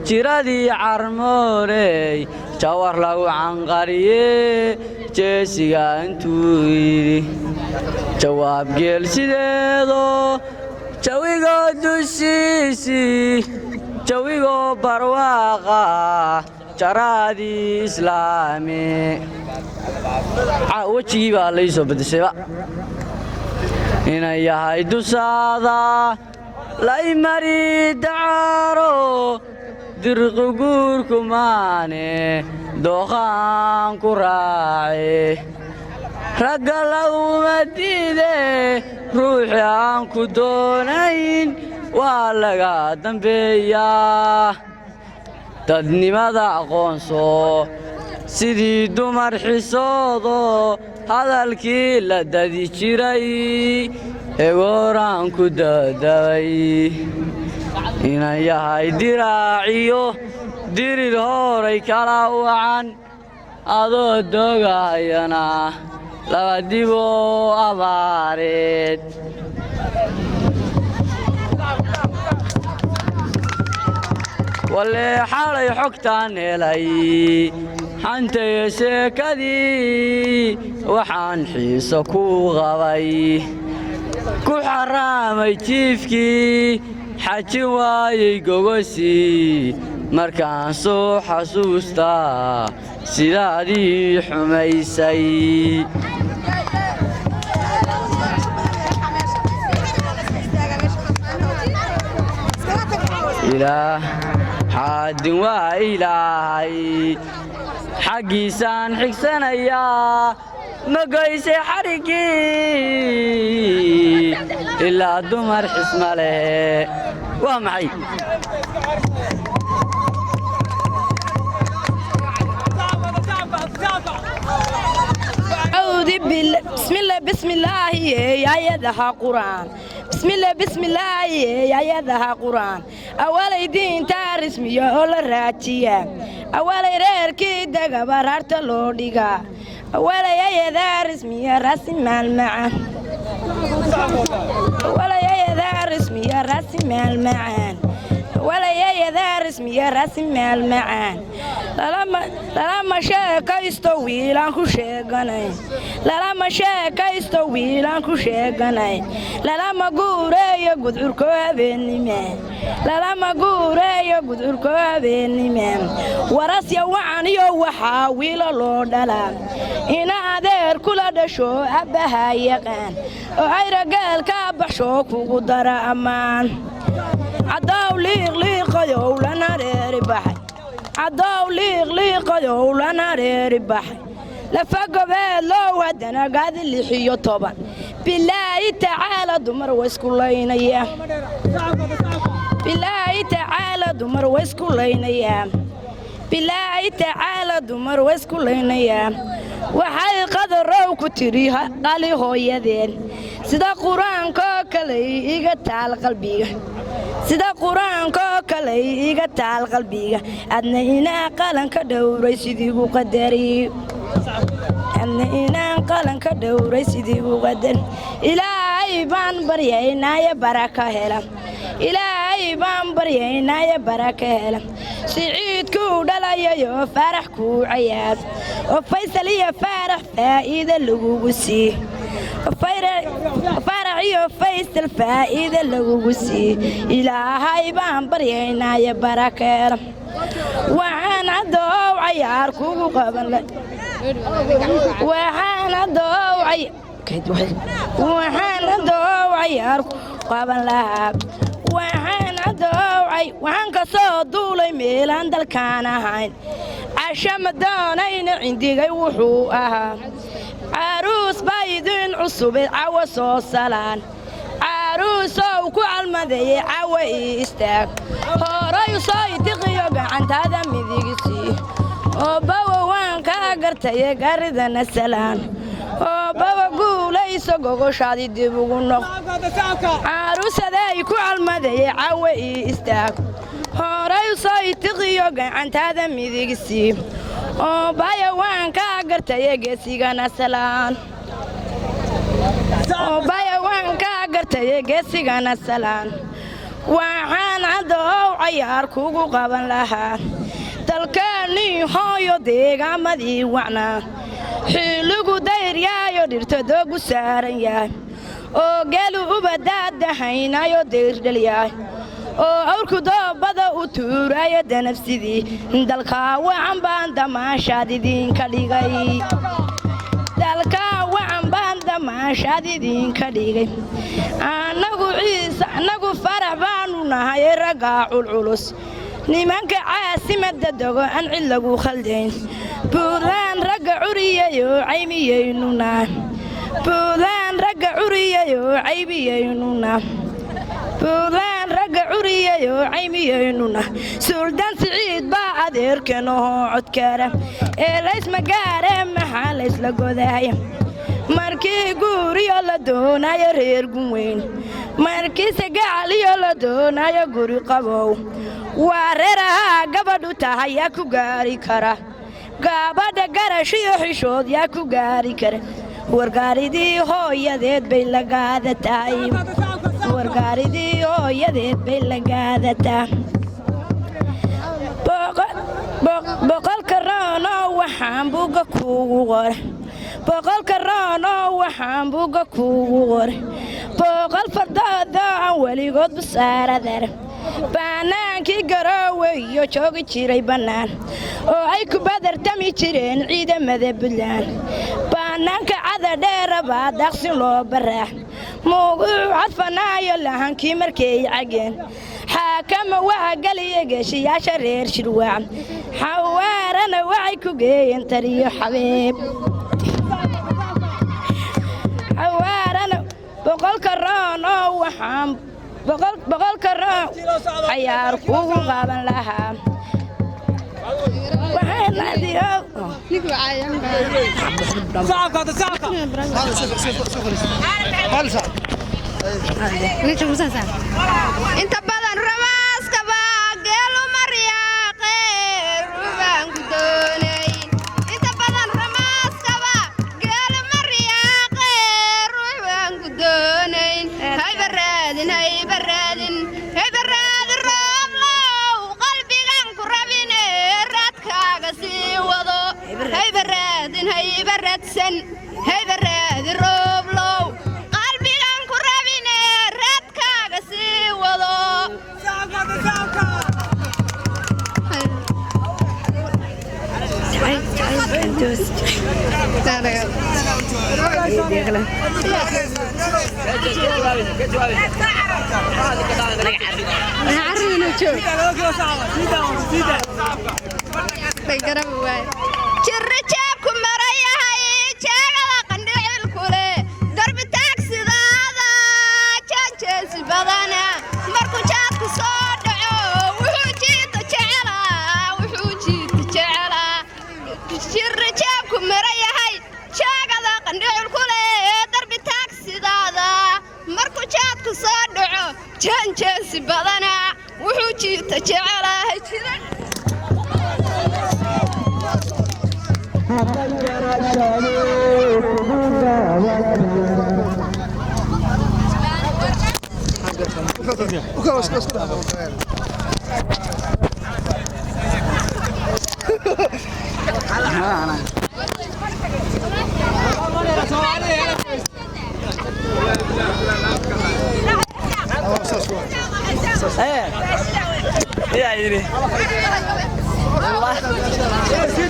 jiradii carmooney jawar lagu canqariye jeesiga intuu yidhi jawaab geel sideedo jawigoo dushiisii jawigoo barwaaqa jaraadii islaami wejigii baa lai soo bedeshayba inan yahay dusaada lay mari dacaaro dirqi guurku maane dooqaan ku raace ragga laguma diide ruuxii aan ku doonayn waa laga dambeeyaa dadnimada aqoonso sidii dumar xisoodo hadalkii la dadi jiray egooraan ku dadabay inan yahay diraaciyo dirir horay kala wacan adoo dogayana laba diboo abaareed walle xalay xogtaan helay xantaya sheekadii waxaan xiiso ku qabay ku xaraamay jiifkii xajin waayey gogosii markaan soo xasuustaa sidaadii xumaysay ilaah xaadin waa ilaahay xaggiisaan xigsanayaa ma goysay xariggii ilaa dumar xisma leh waa maxay
بسم الله يا يدها قرآن بسم الله يا يدها قرآن أول دين تارسمية أول راتية أول ريركي دقا برارت لوديقا أول يدا رسمية رسم المعان أول يدا رسمية رسم المعان ولا يدا رسمية رسم المعان لما شاكا يستوي لانكو شاكاناي لما شاكا يستوي لانكو شاكاناي لما قوري يقود عركو هبينيمان لما قوري يقود عركو هبينيمان وراسي وعني وحاويل لو دلان إنا عدير كل دشو أبها يقان وهاي رجال كابحشو كوكو دارا أمان عداو ليق يولنا ريري بحي عداو ليق يولنا ريري بحي لفق لو ودنا قاد اللي حيو طبعا بالله تعالى دمر واسكولين ايام بالله تعالى دمر واسكولين ايام بالله تعالى دمر واسكولين ايام waxay qadarow ku tiriha qali hooyadeen sida quraanka kale iga taal qalbiga sida quraanka kale iga taal qalbiga adna ina qalanka dhowray sidii uu qadari adna ina qalanka dhowray sidii uu qadar ilaahay baan baryaynaa baraka hela ilaahay baan baryaynaa baraka hela سعيدكو دلايو فرح كو عياد وفيصل يا فرح فائدة لغوسي فرح يا فيصل فائدة لغوسي إلهي بان برينا يا بركة وعن عدو عيار كو قبل وعن عدو عيار قبل waxaan adowcay waxaan ka soo duulay meelaan dalkaan ahayn casha madaanayna cindigay wuxuu ahaa caruus baa idin cusubay cawa soo salaan caruusow ku calmadeeyey cawa ii istaag horay soo itiqiyo gacantaada midigisii oo bawa waan kaa gartaye garidana salaan oo bawa guulayso gogoshaadii dib ugu noq caruusaday ku calmadeeyey cawa ii istaag horay soo itiqiyo gacantaada midigisii oo baya waan kaa gartaye geesigana salaan oo baya waan kaa gartaye geesigana salaan waxaan cadow cayaar kugu qaban lahaa dalkaanii hooyo deegaamadii wacnaa xilligu dayryaayo dhirta doogu saaran yahay oo geelu ubadaadahaynayo dayrdhalyahay oo awrku doobada u tuuraayo danabsidii dalkaa wacan baan damaashaad idinka dhigay dalkaa wacan baan damaashaad idinka dhigay annagu farax baanu nahay raggaa culculus nimanka caasimada dogo aan cid lagu khaldayn buulaan ragga curiyayo caymiyaynuna buulaan ragga curiyayo caymiyaynuna buulaan ragga curiyayo caymiyaynuna suldaan siciid baa adeerkanahoo codkaara ee laysma gaare maxaa laysla godaaya markii guuriyo la doonayo reer gunweyn markiise gacaliyo la doonayo guri qabow waa reeraha gabadhu tahay yaa ku gaari kara gabadha garashiyo xishood yaa ku gaari kara wargaaridii hooyadeed bay la gaadataa wargaaridii hooyadeed bay la gaadataa boqolka roonoo waxaan buuga kuugu qora boqolka roonoo waxaan buuga kuugu qora boqol fardooda aan weligood basaaradar bannaankii garoowe iyo joogi jiray bannaan oo ay ku badartami jireen ciidamada buntland bannaanka cadadheera baa daaqsin loo baraax muuguu cadfanaayo lahankii markay cageen xaakama waxa geliya geeshiyaasha reer shirwaac xawaarana waxay ku geeyeen tariyo xabeeb xawaarana boqolka roon oo waxaan boqolka roon cayaar kuugu qaaban lahaa
inta badan ramaaskaba geelu maryaaqe rubaan ku doonayn inta badan ramaaskaba geelu maryaaqe rubaan ku doonayn haybarraadin rooblow qalbigan ku rabine raadkaaga sii wado haybarraadin rooblow qalbigan ku rabine raadkaaga sii wado jirri jeebku marayahay jeegada qandhicilkule darbi taagsidaada jaanjeesi badana markuu jaadku soo dhaco wuxuu jiita jecelaa jirri jeebku marayahay jeegada qandhicilkule darbi taagsidaada markuu jaadku soo dhaco jaanjeesi badana wuxuu jiita jecelahay jira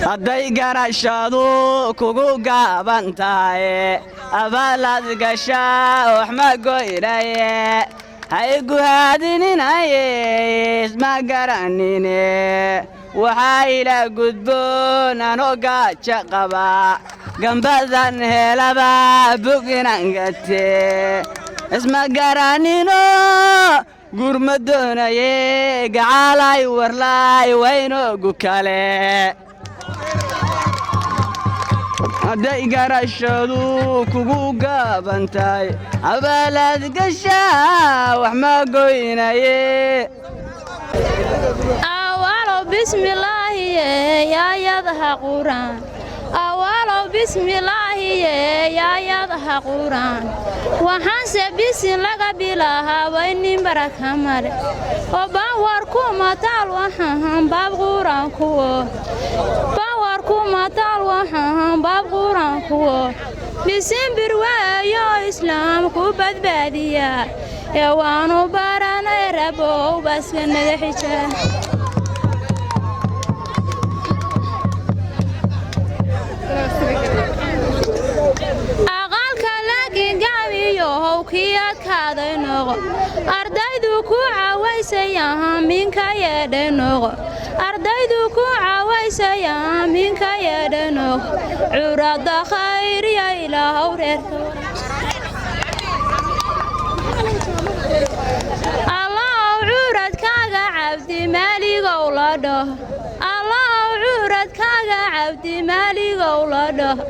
hadday garashadu kugu gaaban tahay abaalaad gashaa wax ma goynaye haygu haadininaye isma garanine waxaa ila gudboon anoo gaaja qaba gambadan helaba buginan gate isma garanino gurma doonaye gacaalay warlaay waynoogu kale hadday garashadu kugu gaaban tahay abaalaad gashaa wax ma goynaye
awalow bismillaahiye yaayadaha quraan awalow bismillaahiye yaayadaha quraan waxaanse bisin laga bilahaabay nin baraka male oo baawar ku mataal waxaan baab quraan kuwo baawar ku mataal waxaan baab quraan kuwo bisin birwaayo islaamku badbaadiya ee waanu baranay rabow baska naga xijaa aqalka laakiin gaabiyo howkii adkaaday noqo ardaydu ku cawaysayaan minka yeedhay noqo ardaydu ku cawaysayaan minka yeedhay noqo curada khayriya ilaahow reerka allahow curadkaaga cabdi maaligow la dhaho allahow curadkaaga cabdi maaligow la dhaho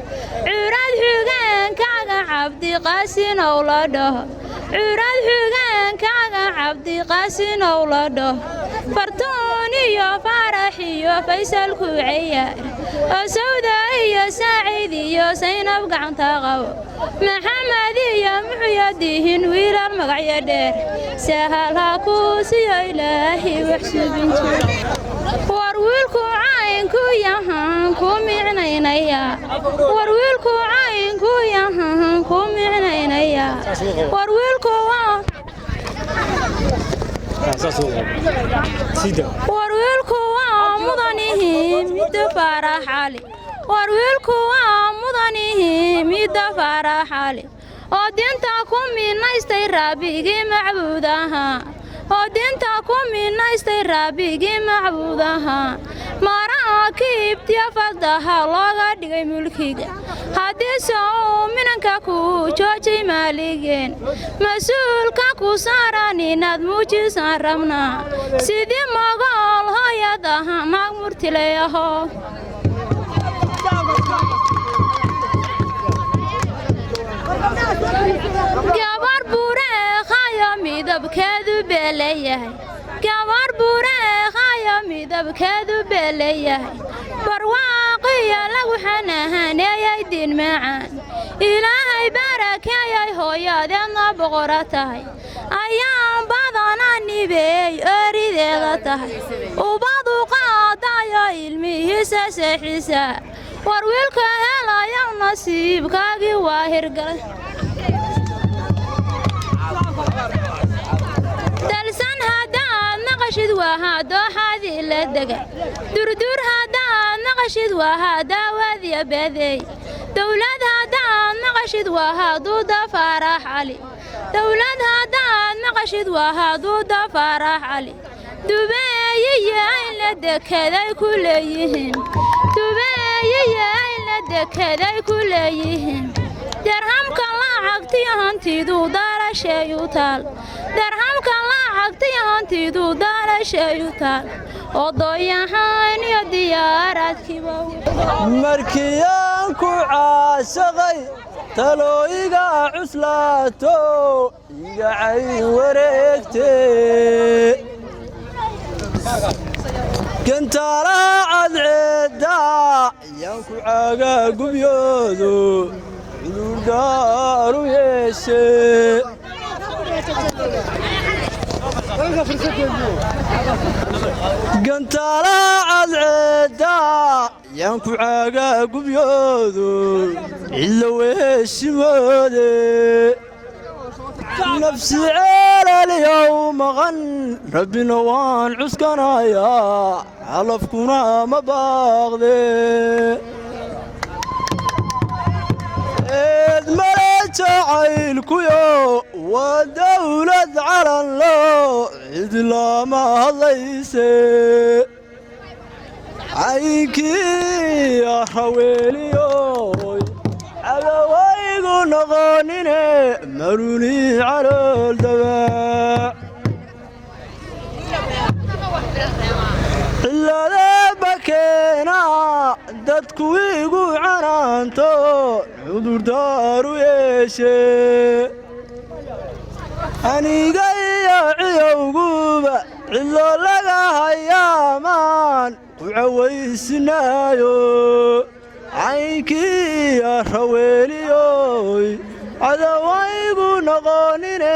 curad xugeenkaaga cabdi qaasinow la dhaho curad xugaankaaga cabdi qaasinow la dhaho fartuun iyo faarax iyo faysal ku ciyaar oo sawda iyo saaciid iyo saynab gacanta qabo maxamed iyo muxuyadihin wiilal magacyo dheer sahal ha ku siiyo ilaahi wax subin jir war wiilku caynku yahan ku micnaynaya war wiilku caynku yahan ku micnaynaya war wiilku warwiilku waa mudanihi midda faarax cali warwiilku waa mudanihi midda faarax cali oo dinta ku minaystay rabbigii macbuud ahaa oo dinta ku minaystay rabbigii macbuud ahaa maraakiibtiya fadaha looga dhigay mulkiga haddii soo minanka ku joojay maaligeen mas-uulka ku saaran inaad muujisaan rabnaa sidii mogool hooyadaha maagmurtileyaho gabar bureekhayo midabkeedu beeleyahay gabar bureekhayo midabkeedu beeleyahay barwaaqiya lagu xanahaneeyay diin macaan ilaahay barakeeyay hooyadeedna boqora tahay ayaan badanaa nibeey oorideeda tahay ubadu qaadayo ilmihiisa seexisa war wiilka helayo nasiibkaagii waa hirgalay dalsan haddaad naqashid waa hadooxaadii la dega durdur haddaad naqashid waa hadaawaadiya beedeey dowlad haddaad naqashid waa haduuda faarax cali dowlad haddaad naqashid waa haduuda faarax cali dubeeyiyo ayla dekeday ku leeyihiin dubeeyiyo ayla dekeday ku leeyihiin darhamka lacagtiyo hantidu daarasheeyu taal darhamka lacagtiyo hantidu daarasheeyu taal odoyahaan iyo diyaaraadkiiba
markiyaan ku caashaqay talooyiga cuslaato igacay wareegtee gantaalaha cadceedda yaan ku caaga gubyoodo cudurdaaru yeeshee gantaalaha cadceedda yaan ku caaga gubyoodo cidla weeshimoode nafsi ceelaliyow maqan rabbina waan cuskanayaa calafkuna ma baaqde eed male jacaylkuyo waa dawlad calanlo cid lama hadlayse caynkii haweeliyoy cadawaygu noqonine maruni calool dabaa ciladeba keena dadku igu canaanto cudurdaaru yeeshe aniga iyo ciyowguba cidlo laga hayaamaan ku cawaysinaayo caynkii haweeliyoy cadawaygu noqonine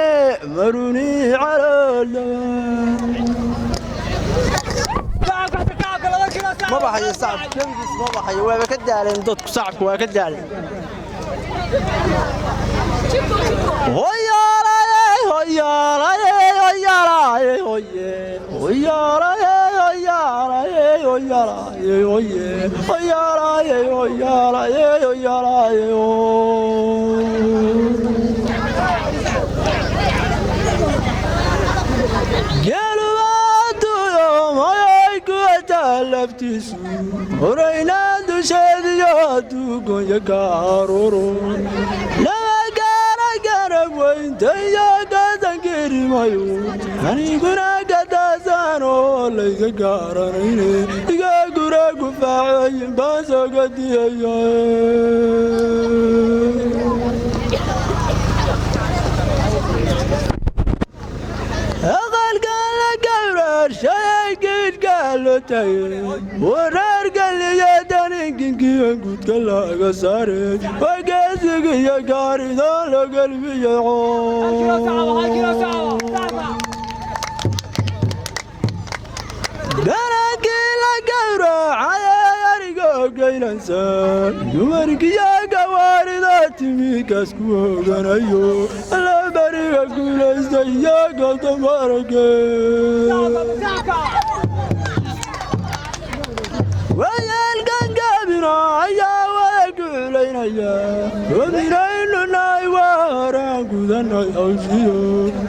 maruni calool ما بحي صعب كلمس ما بحي ولا كدالين ضدك صعب ولا كدالين هيا لا هيا لا هيا لا هيا لا هيا لا هيا لا هيا لا هيا لا laftiisu horaynaan dusheediyo duugonya kaaruro lama gaara garab weyntayo gadangeerimayo aniguna gadaasaanoo layga gaaranayne iga gura gufaacayin baan sogadiyaya taagay wareer galiya daninkinkiya guudka laga saaray wageysiga iyo gaarida la galbiyay darankii la gawracay ariga geynansan dumarkiya gawaarida timikaas ku oganayo la bariga guulaysta iyaga damarage wayaalkan gaabina ayaa wada guulaynaya wabinaynu nahay waa horaan gudanay hawshiyo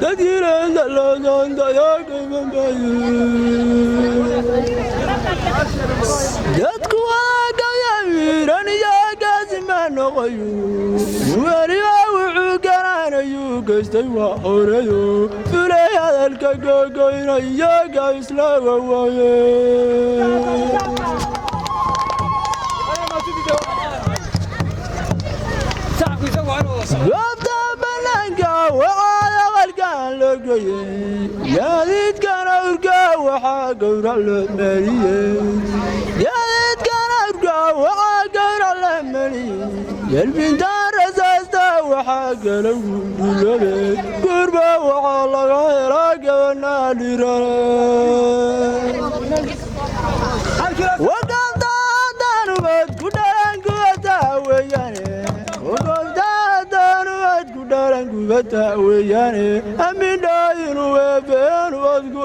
dadkiileeda loodoontayo gaybanbaye dadku waa gayawiiran iyo gaasima noqoyo weliba wuxuu garanayuu geystay waa horeyo fulay hadalka gogoyna iyaga islaga waaye goobta bannaanka waxaa aqalkan loo geeyey gaadiidkan awrka waxaa gowra loo mariyey gaadiidkan awrka waxaa gowra la mariyey yelbintaan rasaasta waxaa gala guulobe gurba waxaa laga helaa gabanaa dhirane waganta daanubad ku dhalan gubataa weeyaane gubata weeyaane amindha inuu eebbeenu adku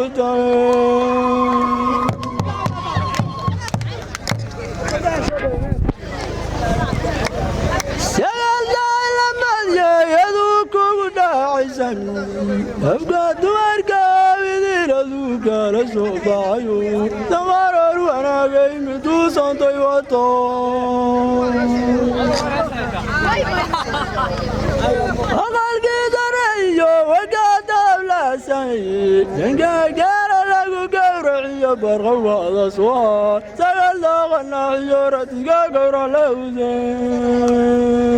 sagaaldaalamadyeeyaduu kugu dhaacaysan afka dumarka widiinaduu kala soo baxayo damaroor wanaagay miduu santay wato aqalkii dareeyo wagaadaablaasanaye dangaagaara lagu gowraciyo barqawada suwaa sagal daaqanaaxiyo radiga gowra la usan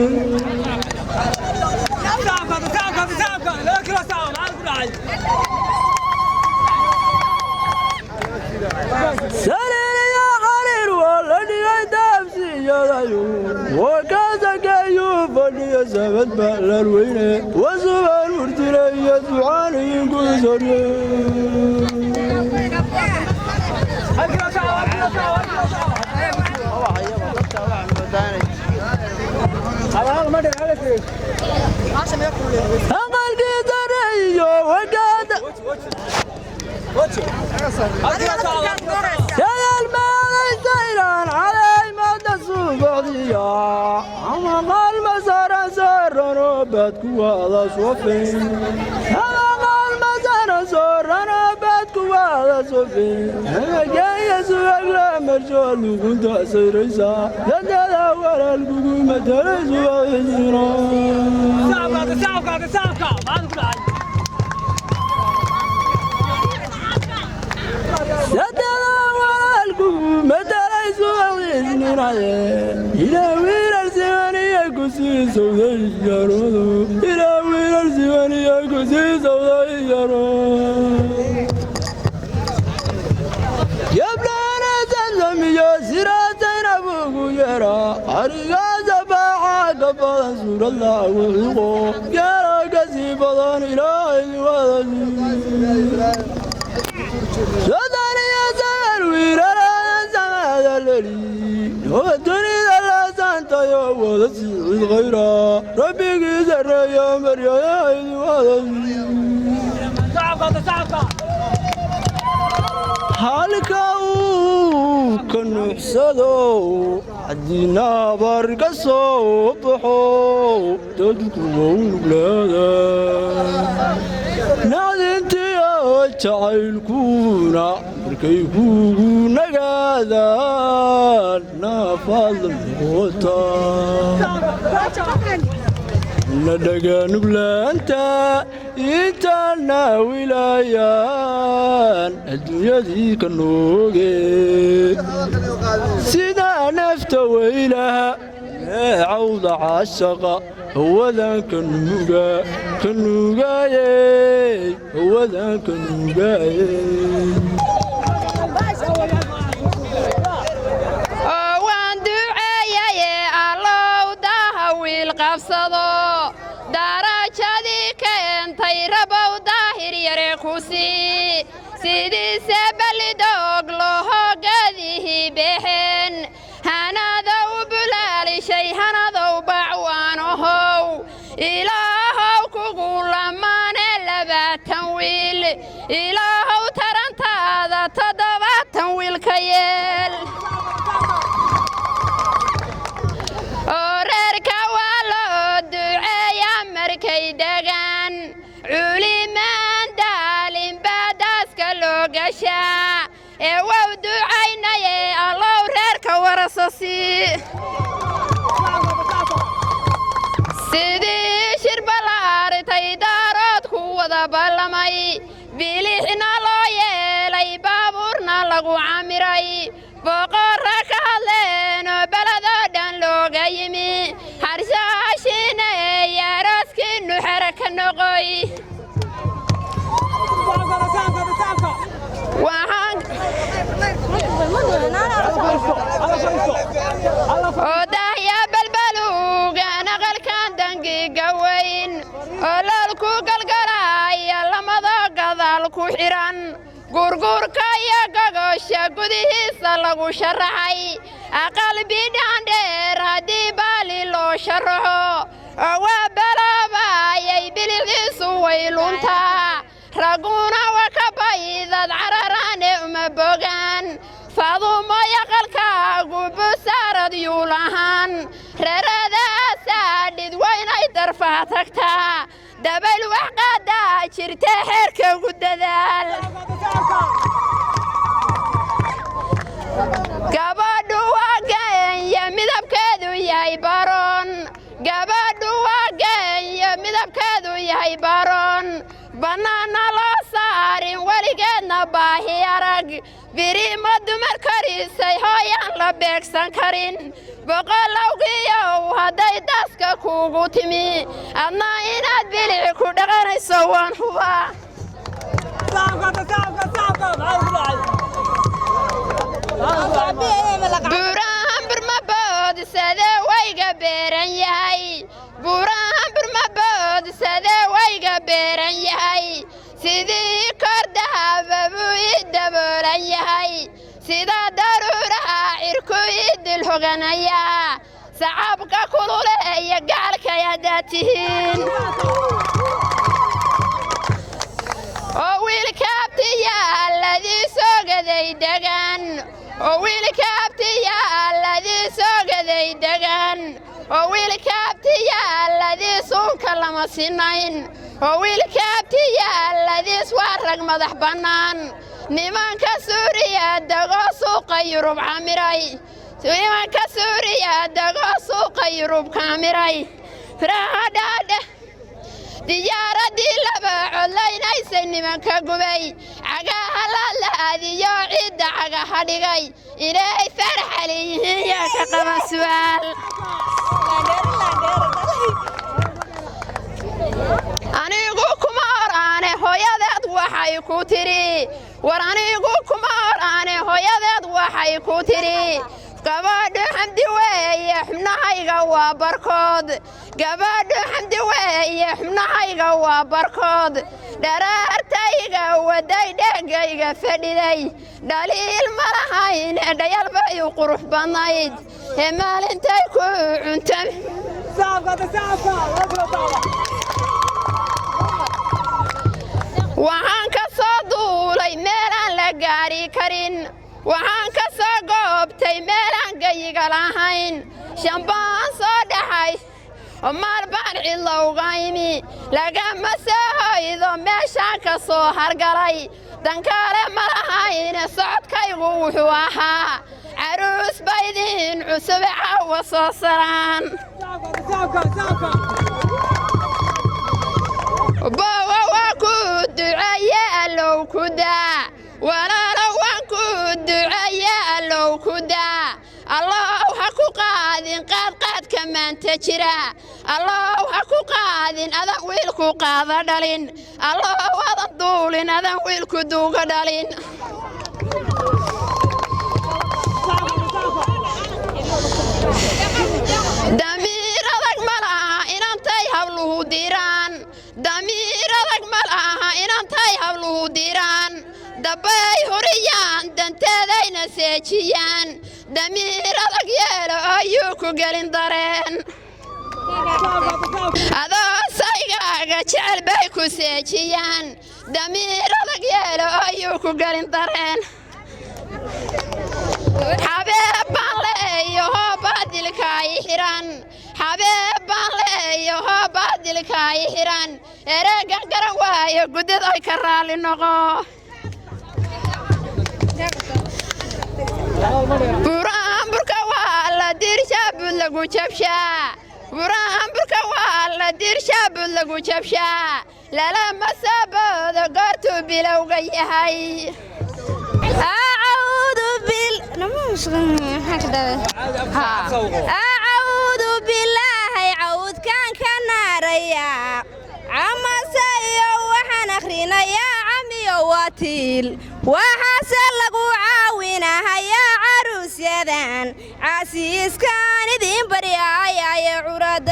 saliiliya xaliir waa la dhigay daabsiyadayo wakasakeeyuu fadhiya sabad baalar weyne wasubaan murtile iyo ducaaniyin ku sorye aqalkii dareeyo wagaada سيال ما غيسيران علي مدى صبحية أما قال مسار سر نوبتك وهذا صوفين أما قال مسار سر نوبتك وهذا صوفين أما جاي سوق لما الجول وكنت سيريسا يدل أول القوم تريس وغيسيران إلى وين الزماني كسي سوداء الجرود إلى وين الزماني كسي سوداء الجرود يا بلانا زمزم يا سيراتين أبوك يرى أرقى زباحة قبل سور الله وحقه يرى كسي فضان إلهي وذي سوداني يا زمن ويرى زمان الليل والدنيا لا سانتا يوم ولا سيد غيره ربي يزر يا مريم halka uu ka nuuxsado haddina barka soo baxo dadku wuu nuglaada naadintii jacaylkuna markay kugu nagaadaan naafaad noqota ندقى نبلانتا إنتانا ولايان الدنيا ذيك النوغي سيدا نفتا ويلها عوض عالشقا هو ذاك النوغا كالنوغاي هو ذاك النوغاي
qabsado darajadii keentay rabow daahir yare ku sii sidiise ballidoog lohoogadihii bexeen hanadow bulaalishay hanadow bacwaanohow ilaahow kugu lamaane 20 wiil ilaahow tarantaada 7 wiil ka yeel oo reerka waa loo duceeyaa markay degaan culimaan daalin baadaaska loo gashaa ee wow ducaynaye allow reerka warasasi sidii shirbalaartay daarood ku wada ballamay bilixna loo yeelay baabuurna lagu camiray boqorra ka hadleen oo beledoo dhan looga yimi harshaashina ee arooskiinnu xero ka noqoy odahya balbaluuga naqalkan dangiga weyn oo loolku galgalaya lamada gadaal ku xiran gurgurka iyo gogosha gudihiisa lagu sharaxay aqal bidhandheer haddii baali loo sharaxo oo waa balaabayay bilixiisu way luntaa raguna waa ka baydad cararaane uma bogaan fadumo yaqalkaagu busaarad yuu lahaan reeradaasaadhid waynay darfaa tagtaa dabayl wax qaadaa jirtee xeerka ugu dadaal gabadhu waa geenya midabkeedu yahay baroon gabadhu waa geenya midabkeedu yahay baroon bannaanna loo saarin weligeedna baahi arag biriimo dumar korisay hooyaan la beegsan karin boqolowgiyow hadday daaska kuugu timi adna inaad bilic ku dhaqanayso waan hubaa buurahan burmabood sadee wayga beeran yahay buurahan burmabood sadee wayga beeran yahay sidii kordahaba buu ii daboolan yahay sida daruuraha cirku ii dilhoganayaa sacabka kulule iyo gacalkay haddaad tihiin oo wiilka abtiyaa ladii soogaday degan oo wiilka abtiyaa ladii soogaday degan oo wiilka abtiyaa ladii suunka lama sinayn oo wiilka abtiyaa ladiis waa rag madax bannaan nimanka suuriya dagoo suuqa yurub camiray nimanka suuriya dagoo suuqa yurub kamiray firahadhaadhe diyaaradii laba codlaynaysay nimanka gubay cagaha laalaadiyo ciidda cagaha dhigay inay farxali yihiin yaa ka qaba su'aal anigu kuma oraane hooyadeed waxay ku tiri war anigu kuma oraane hooyadeed waxay ku tiri gabadhu xamdi weeye xubnahayga waa barkood gabadhu xamdi weeye xubnahayga waa barkood dharaartayga waday dhegayga fadhiday dhaliil ma lahayn dhayal bay u qurux badnayd ee maalintay ku cuntay waxaan ka soo duulay meelaan la gaari karin waxaan ka soo goobtay meelaan gayiga lahayn shambaan soo dhaxay oo maal baan cidlowga imi lagama soo hoydo meeshaan ka soo hargalay dankaale ma lahayne socodkaygu wuxuu ahaa caruus baydiin cusube caawa soo saraan boowa waa ku duceeye allow ku daa walaalo waan ku duceeye allow ku daa allow ha ku qaadin qaadqaadka maanta jira allow ha ku qaadin adan wiilku qaada dhalin allow adan duulin adan wiilku duuga dhalin damiir adag ma laha
habluhu diraan damiir adag ma laha inantay habluhu diraan dabbay huriyaan danteedayna seejiyaan damiir adag yeelo ayuu ku gelin dareen adoo saygaaga jecel bay ku seejiyaan damiir adag yeelo ayuu ku gelin dareen حبيب بالله هو بدل كاي حيران حبيب بالله هو بدل كاي حيران رجع قرواي قد ذاي كرال النقا برام بركوا دير شاب لقو شبشا برام بركوا دير شاب لقو شبشا لا لا ما سبب قرتو بلو جاي
أعوذ بالله عود كان كناريا عما سيو وحن أخرينا يا عمي واتيل وحسن لقو عاوينها يا عروس يدان عسيس كان دين بريا يا عراد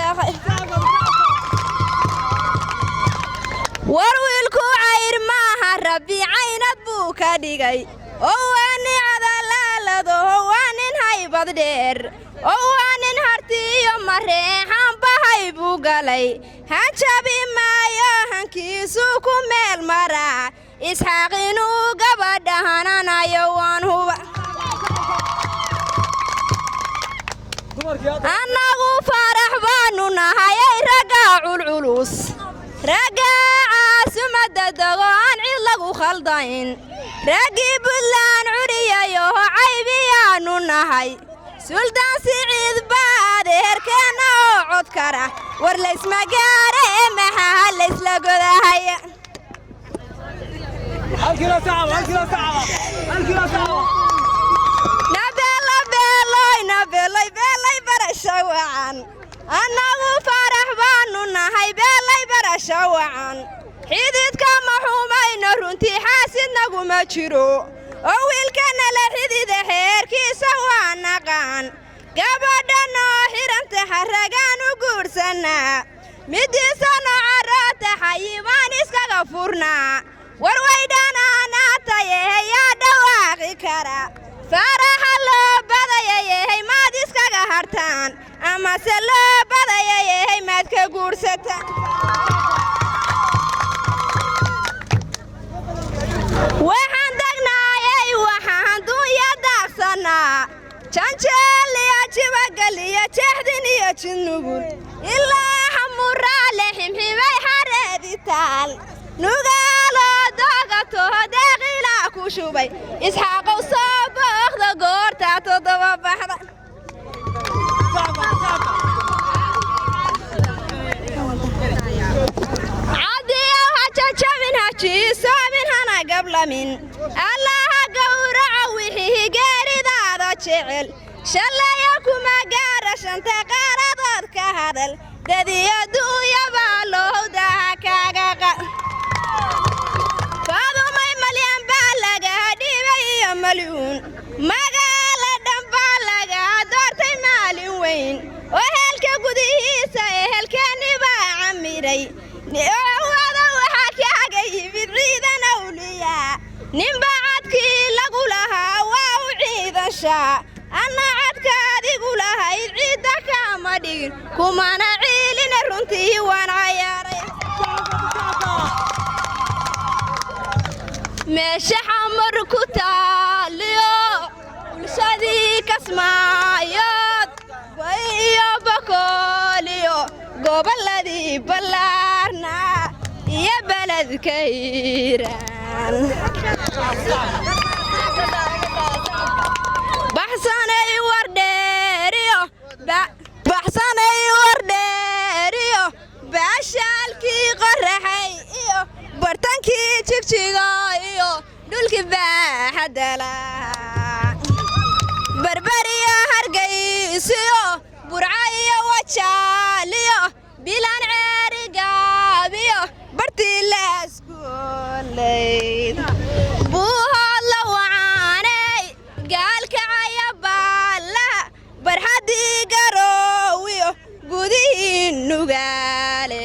ورويلكو عير ماها ربي عينت بوكا ديغي واني عدالالدو وانين هايباد دير وانين هارتيو مريحان بهاي بوغالي هانشابي مايو هانكيسو كميل مرا إسحاقينو قبادهانا يوان هو أناغو فرح بانو نهايي رقاعو العلوس رقاعا سمد دغان علاقو خلدين راقب اللان عريا يوه عيبيانو نهاي سلطان سعيد بعد هركانا وعود كرا ورليس مقاري محا ليس لقودا هيا الكيلو ساعة نبيلاي برشوعان أناغو فرح بانو نهاي بيلاي برشوعان حيدك محومين رنتي حاسد نقوم جرو أول كان لحديد حيركي سوا نقان قبضنا حرمت حرقان وقرسنا مدي سنة عرات حيوان اسكا غفورنا ورويدنا ناتايه يا دواقي كرا فرح الله بدايه ما ديسكا هرتان أما سلو بدايه ما دكا قرستا waxaan dagnaayay waxaan dunya daaqsanaa janjeel iyo jibagal iyo jeexdin iyo jinnugul ilaa xamuraale ximximay xareedi taal nugaaloo doogatoo deeqilaa ku shubay isxaaqow soo booqda goortaa toddoba baxda jabin hajiisoomin hana gablamin allaha gowraca wixii geeridaada jecel shallaya kuma gaara shanta qaaradood ka hadal dadiyo duuyabaa lohowdaha kaaga faadumay malyan baa lagaa dhibay iyo malyuun magaala dhan baa lagaa doortay maalin weyn oo heelka gudihiisa ehelkeeni baa camiray ninba cadkii lagu lahaa waa u ciidanshaa anna cadka adigu lahayd ciidda kaama dhigin kumana ciilina runtii waan cayaaray meesha xamar ku taaliyo bulshadii kasmaayood iyo bakooliyo gobolladii ballaarna iyo beledka hiiraan baxsanay wardheeriyo baashaalkii qoraxay iyo bartankii jigjiga iyo dhulkii baaxadala barbariyo hargaysiyo burca iyo wajaaliyo bilaan ceerigaabiyo bartii laaskuoleyd buuhood la wacaanay gaalkacaya baalaha barxaddii garoowiyo gudihii nugaale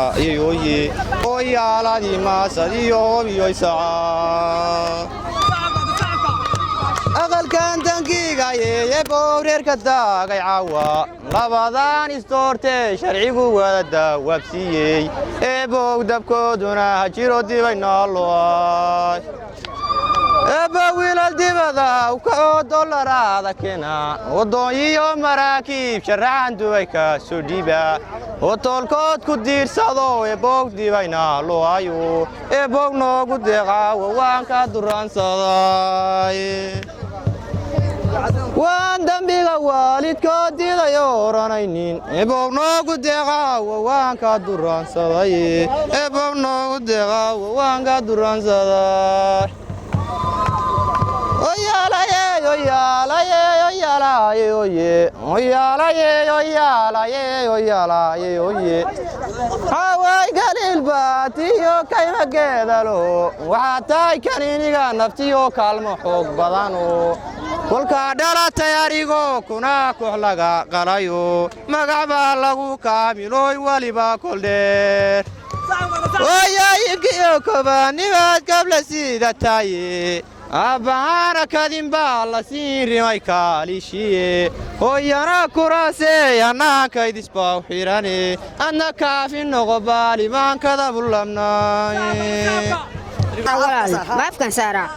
يوي ويا على ما سديو يسعى أقل كان تنقيق يا بورير كدا عوا لبضان استورتي شرعي ودا وبسيي ابو دبكو دونا هجيرو ديبينا الله ابو ويل الدبدا وكو دولار هذا كنا ودويو مراكب شرعان دويكا سوديبا وطولكود كدير صدو ابو ديبينا الله ايو ابو نوغو ديقا ووانكا دران صداي وان دمبيغا والدكود ديدايو راناينين ابو نوغو ديقا ووانكا دران صداي ابو نوغو ديقا ووانكا دران صداي حواي قليل باتيو كيما قيدلو وحتاي كانينيغا نفتيو كالمو حوق بدانو كلكا دالا تياريغو كنا كحلقا قلايو مقعبا لغو كاملوي واليبا كل دير ويا يبكيو كباني بات قبل سيدة تاي أبانا كدين بالا سيري مايكالي شيء ويانا كراسي أنا كيدس باو حيراني أنا كافي نغبالي ما كذب اللمناي
ما أفكر سارة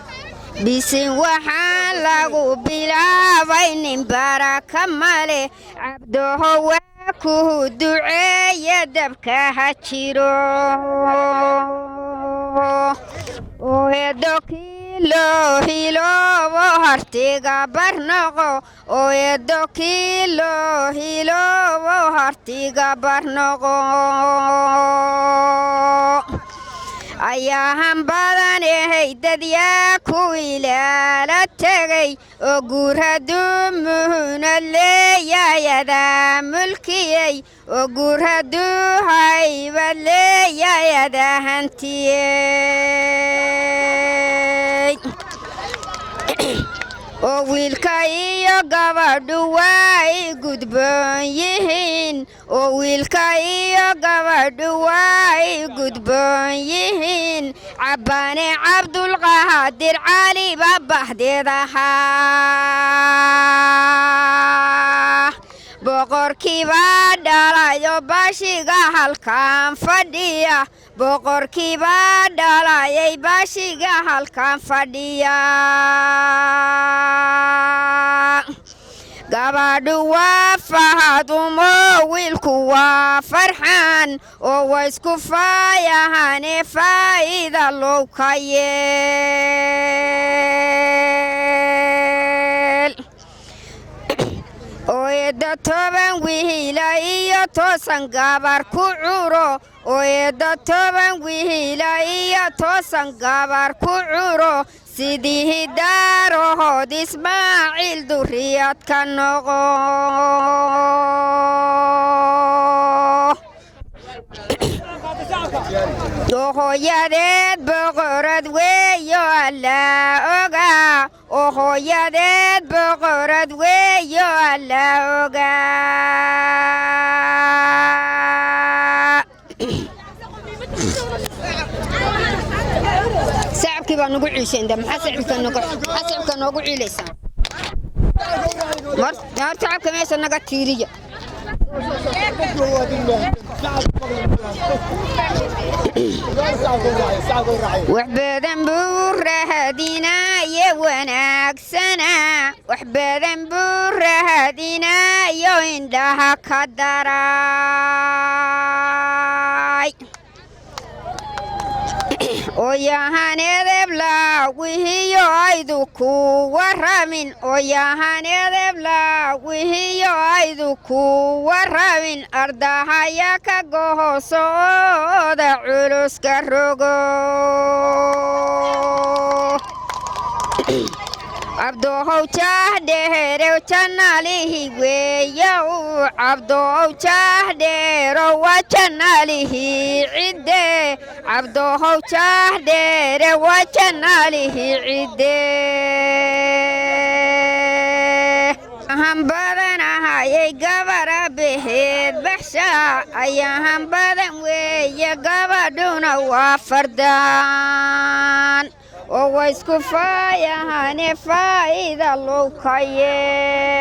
بيسين وحال لغو بلا بين بركة مالي عبده هو كو دعاء يدبك هاتشيرو ويدوكي لو هيلو وهرتيغا برنغو ويدوكي لو هيلو وهرتيغا برنغو ayahan badan haydadyaa ku ilaala tagay oo guur hadduu muhuna leeyayadaa mulkiyey oo guur hadduu haybad leeyayadaa hantiyey oo wiilka iyo gabadhu waa ay gudboon yihiin oo wiilka iyo gabadhu waa ay gudboon yihiin cabbaane cabdulqaadir cali baa baxdeed ahaa boqorkii baa dhalayo bashiga halkaan fadhiya boqorkii baa dhalayay bashiga halkaan fadhiya gabadhu waa fahadumo wiilku waa farxaan oo waa isku faayahane faa'iida loo ka yeel ooyeda toban wiila iyo toosan gabar ku curo ooyeda toban wiila iyo toosan gabar ku curo sidii hidaarahood ismaaciil duriyad ka noqo oo hooyadeed boqorad weeyo allaa ogaa oo hooyadeed boqorad weeyo allaa ogaa sacabkii baa nagu ciisheenda maxaa sacabka noogu ciilaysaa mar sacabka meesha naga tiiriya wax badan buu raadinaye wanaagsana wax badan buu raadinayo indhaha ka daray ooyahaneedeb laawihiyo aydu ku waramin ooyahaneedeb laawihiyo aydu ku waramin ardahaya ka gohosooda culuska rogo abdohow jahdheerow jannalihi weeyow abdohow jahdheerow waa jannalihi cidde abdohow jahdheere waa jannalihi cidde ahan badana lahayay gabara beheed baxsha ayaahan badan weeye gabadhuna waa fardaan oo way isku faayahane faa'iida loo ka yee